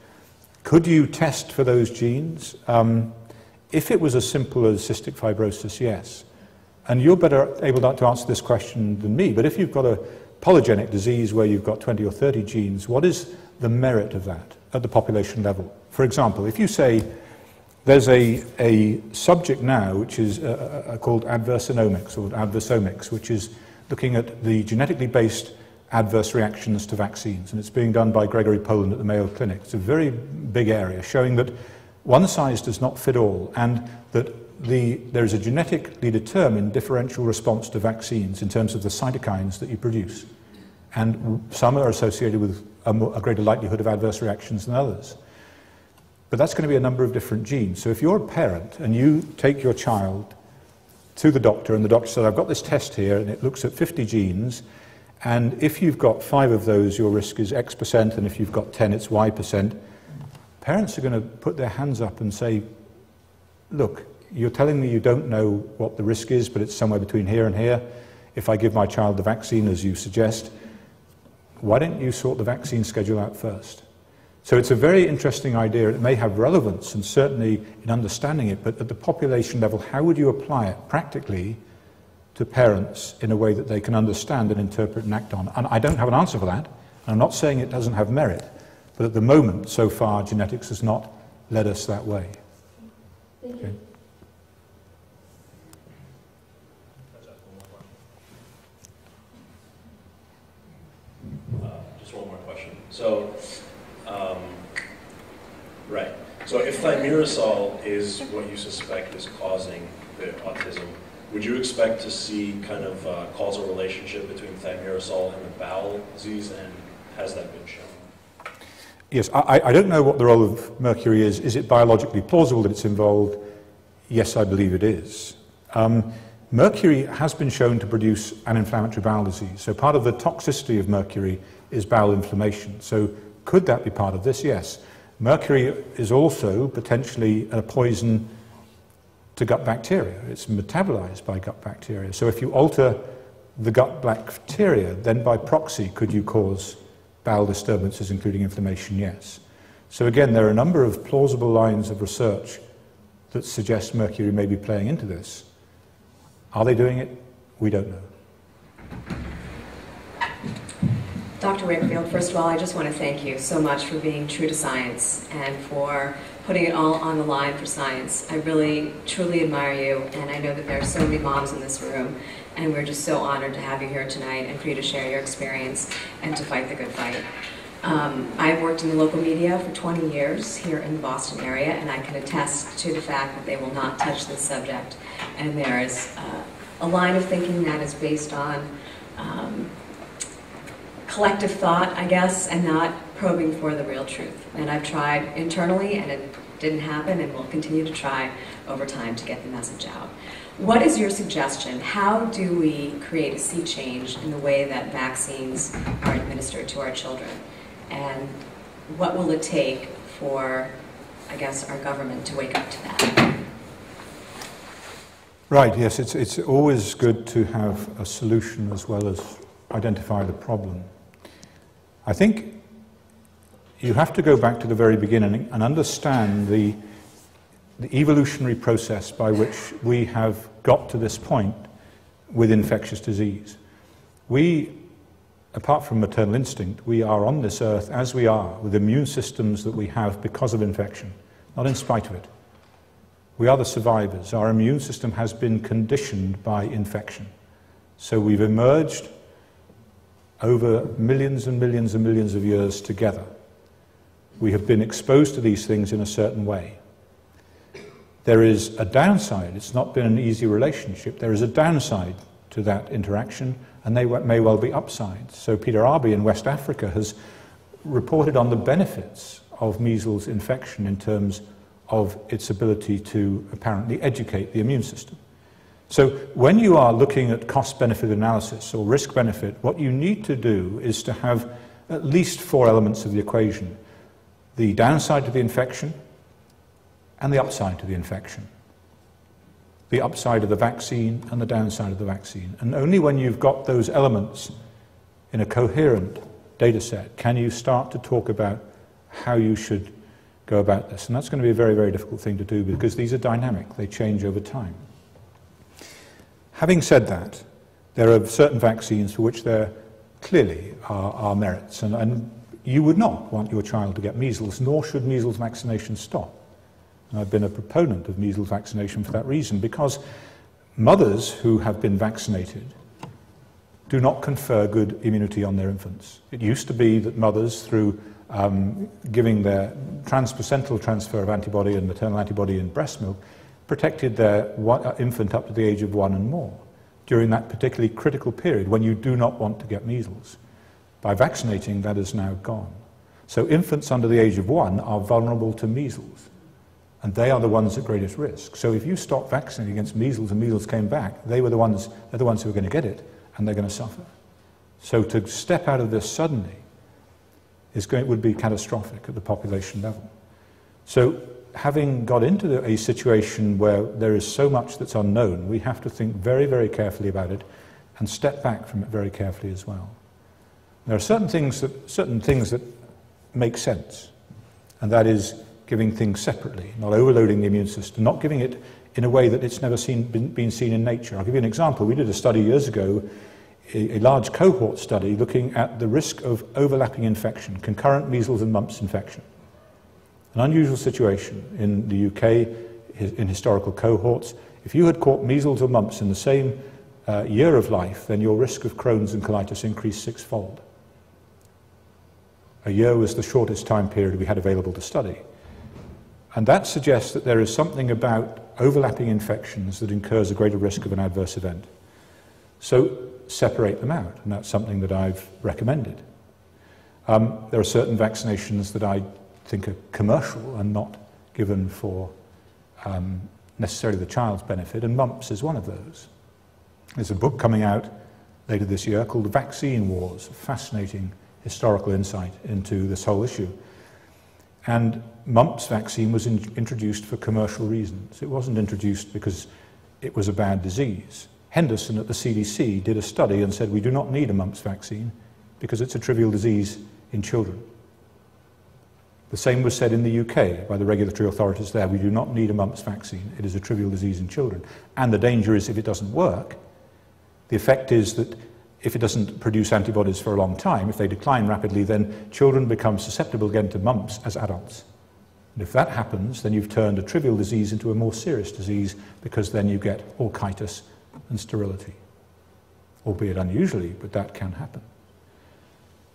Could you test for those genes? If it was as simple as cystic fibrosis, yes. And you're better able to answer this question than me, but if you've got a polygenic disease where you've got 20 or 30 genes, what is the merit of that at the population level? For example, if you say there's a subject now which is called adversonomics, or adversomics, which is looking at the genetically based adverse reactions to vaccines, and it's being done by Gregory Poland at the Mayo Clinic. It's a very big area showing that one size does not fit all, and that there is a genetically determined differential response to vaccines in terms of the cytokines that you produce. And some are associated with a greater likelihood of adverse reactions than others. But that's going to be a number of different genes. So if you're a parent and you take your child to the doctor, and the doctor says, I've got this test here, and it looks at 50 genes, and if you've got 5 of those, your risk is X%, and if you've got 10, it's Y%, parents are going to put their hands up and say, look, you're telling me you don't know what the risk is, but it's somewhere between here and here. If I give my child the vaccine, as you suggest, why don't you sort the vaccine schedule out first? So it's a very interesting idea. It may have relevance, and certainly in understanding it, but at the population level, how would you apply it practically to parents in a way that they can understand and interpret and act on? And I don't have an answer for that. And I'm not saying it doesn't have merit, but at the moment, so far, genetics has not led us that way. Thank you. Okay. Just one more question. So, right. So if thimerosal is what you suspect is causing the autism, would you expect to see kind of a causal relationship between thimerosal and the bowel disease, and has that been shown? Yes, I don't know what the role of mercury is. Is it biologically plausible that it's involved? Yes, I believe it is. Mercury has been shown to produce an inflammatory bowel disease. So part of the toxicity of mercury is bowel inflammation. So could that be part of this? Yes. Mercury is also potentially a poison to gut bacteria. It's metabolized by gut bacteria. So if you alter the gut bacteria, then by proxy could you cause bowel disturbances, including inflammation? Yes. So again, there are a number of plausible lines of research that suggest mercury may be playing into this. Are they doing it? We don't know. Dr. Wakefield, first of all, I just want to thank you so much for being true to science and for putting it all on the line for science. I really, truly admire you, and I know that there are so many moms in this room, and we're just so honored to have you here tonight and for you to share your experience and to fight the good fight. I've worked in the local media for 20 years here in the Boston area, and I can attest to the fact that they will not touch this subject. And there is a line of thinking that is based on collective thought, I guess, and not probing for the real truth. And I've tried internally, and it didn't happen, and we'll continue to try over time to get the message out. What is your suggestion? How do we create a sea change in the way that vaccines are administered to our children? And what will it take for, I guess, our government to wake up to that? Right, yes, it's always good to have a solution as well as identify the problem. I think you have to go back to the very beginning and understand the evolutionary process by which we have got to this point with infectious disease. We, apart from maternal instinct, we are on this earth as we are, with immune systems that we have because of infection, not in spite of it. We are the survivors. Our immune system has been conditioned by infection. So we've emerged over millions and millions and millions of years together. We have been exposed to these things in a certain way. There is a downside. It's not been an easy relationship. There is a downside to that interaction, and they may well be upsides. So Peter Arby in West Africa has reported on the benefits of measles infection in terms of its ability to apparently educate the immune system. So when you are looking at cost-benefit analysis or risk-benefit, what you need to do is to have at least 4 elements of the equation: the downside to the infection and the upside to the infection, the upside of the vaccine and the downside of the vaccine. And only when you've got those elements in a coherent data set can you start to talk about how you should go about this. And that's going to be a very, very difficult thing to do because these are dynamic. They change over time. Having said that, there are certain vaccines for which there clearly are merits. And you would not want your child to get measles, nor should measles vaccination stop. And I've been a proponent of measles vaccination for that reason, because mothers who have been vaccinated do not confer good immunity on their infants. It used to be that mothers, through giving their transplacental transfer of antibody and maternal antibody in breast milk, protected their infant up to the age of 1 and more during that particularly critical period when you do not want to get measles. By vaccinating, that is now gone. So infants under the age of 1 are vulnerable to measles, and they are the ones at greatest risk. So if you stop vaccinating against measles and measles came back, they're the ones who are going to get it, and they're going to suffer. So to step out of this suddenly would be catastrophic at the population level. So having got into a situation where there is so much that's unknown, we have to think very, very carefully about it and step back from it very carefully as well. There are certain things that make sense, and that is giving things separately, not overloading the immune system, not giving it in a way that it's never been seen in nature. I'll give you an example. We did a study years ago, a large cohort study looking at the risk of overlapping infection, concurrent measles and mumps infection. An unusual situation in the UK in historical cohorts. If you had caught measles or mumps in the same year of life, then your risk of Crohn's and colitis increased 6-fold. A year was the shortest time period we had available to study. And that suggests that there is something about overlapping infections that incurs a greater risk of an adverse event. So separate them out, and that's something that I've recommended. There are certain vaccinations that I think are commercial and not given for necessarily the child's benefit, and mumps is one of those. There's a book coming out later this year called Vaccine Wars, a fascinating historical insight into this whole issue. And mumps vaccine was introduced for commercial reasons. It wasn't introduced because it was a bad disease. Henderson at the CDC did a study and said we do not need a mumps vaccine because it's a trivial disease in children. The same was said in the UK by the regulatory authorities there. We do not need a mumps vaccine. It is a trivial disease in children. And the danger is if it doesn't work, the effect is that if it doesn't produce antibodies for a long time, if they decline rapidly, then children become susceptible again to mumps as adults. And if that happens, then you've turned a trivial disease into a more serious disease, because then you get orchitis and sterility. Albeit unusually, but that can happen.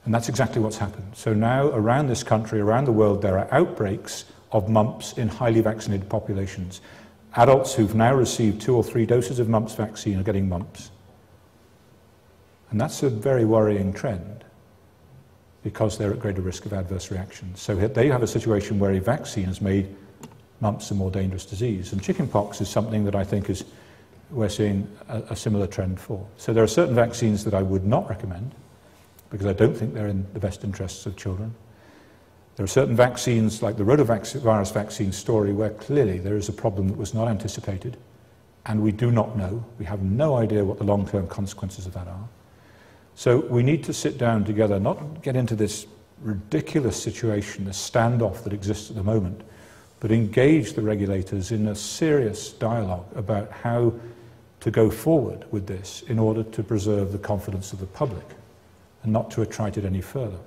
And that's exactly what's happened. So now around this country, around the world, there are outbreaks of mumps in highly vaccinated populations. Adults who've now received 2 or 3 doses of mumps vaccine are getting mumps. And that's a very worrying trend, because they're at greater risk of adverse reactions. So they have a situation where a vaccine has made mumps a more dangerous disease. And chickenpox is something that I think we're seeing a similar trend for. So there are certain vaccines that I would not recommend, because I don't think they're in the best interests of children. There are certain vaccines, like the rotavirus vaccine story, where clearly there is a problem that was not anticipated, and we do not know. We have no idea what the long-term consequences of that are. So we need to sit down together, not get into this ridiculous situation, this standoff that exists at the moment, but engage the regulators in a serious dialogue about how to go forward with this in order to preserve the confidence of the public and not to attrite it any further.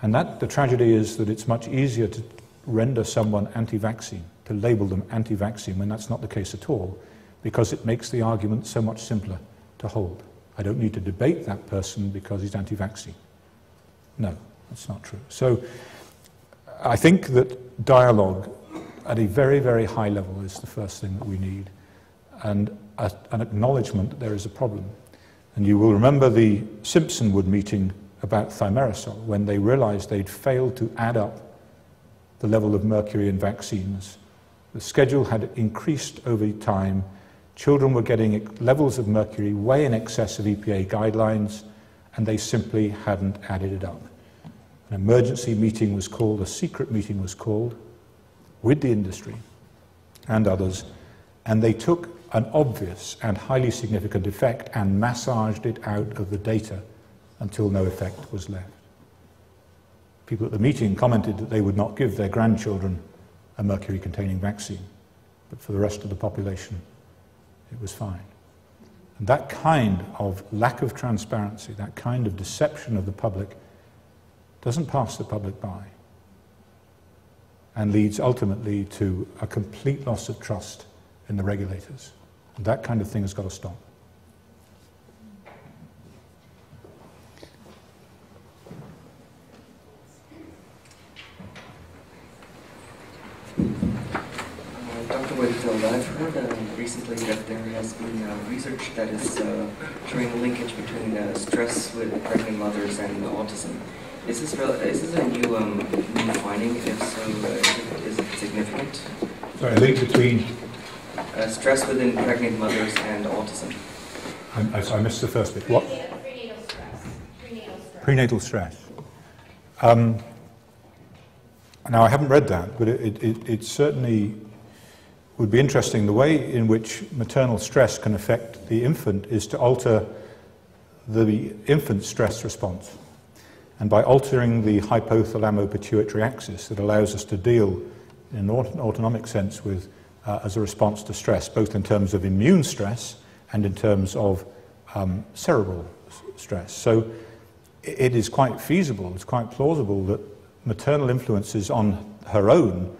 And the tragedy is that it's much easier to render someone anti-vaccine, to label them anti-vaccine, when that's not the case at all, because it makes the argument so much simpler to hold. I don't need to debate that person because he's anti-vaccine. No, that's not true. So I think that dialogue at a very, very high level is the first thing that we need, and an acknowledgement that there is a problem. And you will remember the Simpsonwood meeting about thimerosal, when they realized they'd failed to add up the level of mercury in vaccines. The schedule had increased over time. Children were getting levels of mercury way in excess of EPA guidelines, and they simply hadn't added it up. An emergency meeting was called, a secret meeting was called, with the industry and others, and they took an obvious and highly significant effect and massaged it out of the data until no effect was left. People at the meeting commented that they would not give their grandchildren a mercury-containing vaccine, but for the rest of the population, it was fine. And that kind of lack of transparency, that kind of deception of the public, doesn't pass the public by, and leads ultimately to a complete loss of trust in the regulators. And that kind of thing has got to stop. Dr. Wakefield, I've heard recently that there has been research that is showing a linkage between stress with pregnant mothers and autism. Is this a new finding? If so, is it significant? Sorry, a link between? Stress within pregnant mothers and autism. I missed the first bit. What? Prenatal stress. Prenatal stress. Now, I haven't read that, but it certainly would be interesting. The way in which maternal stress can affect the infant is to alter the infant's stress response. And by altering the hypothalamo-pituitary axis, that allows us to deal in an autonomic sense with as a response to stress, both in terms of immune stress and in terms of cerebral stress. So it is quite feasible, it's quite plausible that maternal influences on her own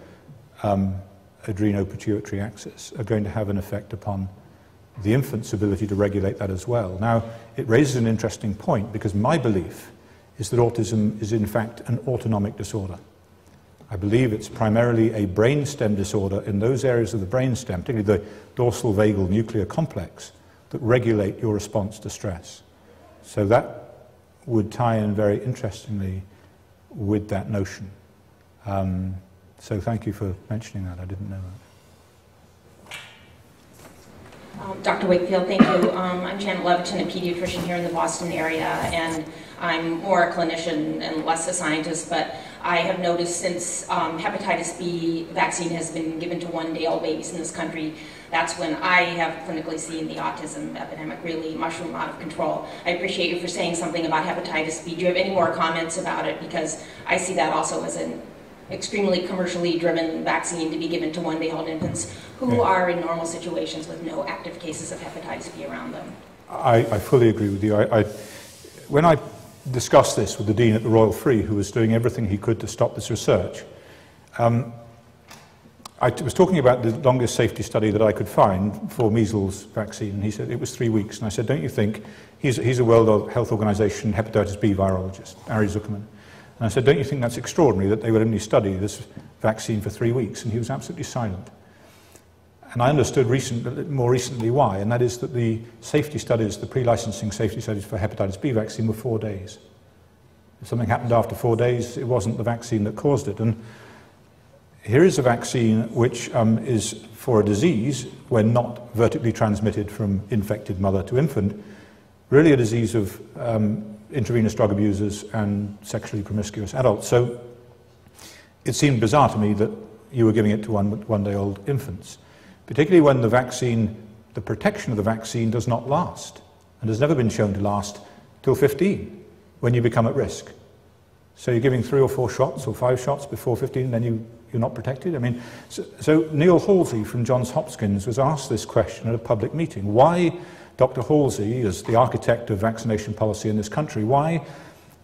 adreno-pituitary axis are going to have an effect upon the infant's ability to regulate that as well. Now, it raises an interesting point, because my belief is that autism is in fact an autonomic disorder. I believe it's primarily a brainstem disorder in those areas of the brainstem, particularly the dorsal vagal nuclear complex, that regulate your response to stress. So that would tie in very interestingly with that notion. So thank you for mentioning that. I didn't know that. Dr. Wakefield, thank you. I'm Janet Leviton, a pediatrician here in the Boston area, and I'm more a clinician and less a scientist, but I have noticed since hepatitis B vaccine has been given to one-day-old babies in this country, that's when I have clinically seen the autism epidemic really mushroom out of control. I appreciate you for saying something about hepatitis B. Do you have any more comments about it? Because I see that also as an extremely commercially driven vaccine to be given to one-day-old infants who are in normal situations with no active cases of hepatitis B around them. I fully agree with you. When I discussed this with the Dean at the Royal Free, who was doing everything he could to stop this research, I was talking about the longest safety study that I could find for measles vaccine, and he said it was 3 weeks. And I said, don't you think, he's a World Health Organization hepatitis B virologist, Ari Zuckerman. And I said, don't you think that's extraordinary that they would only study this vaccine for 3 weeks? And he was absolutely silent. And I understood more recently why, and that is that the safety studies, the pre-licensing safety studies for hepatitis B vaccine were 4 days. If something happened after 4 days, it wasn't the vaccine that caused it. And here is a vaccine which is for a disease, when not vertically transmitted from infected mother to infant, really a disease of intravenous drug abusers and sexually promiscuous adults. So it seemed bizarre to me that you were giving it to one-day-old infants, particularly when the vaccine, the protection of the vaccine does not last, and has never been shown to last till 15, when you become at risk. So you're giving 3 or 4 shots or 5 shots before 15, then you're not protected? I mean, so Neil Halsey from Johns Hopkins was asked this question at a public meeting. Why, Dr. Halsey, as the architect of vaccination policy in this country, why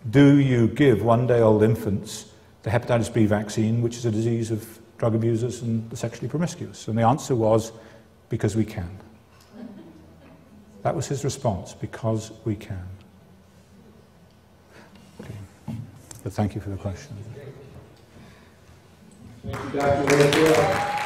do you give one-day-old infants the hepatitis B vaccine, which is a disease of drug abusers and the sexually promiscuous? And the answer was, because we can. That was his response, because we can. Okay. But thank you for the question. Thank you, Dr. Wakefield.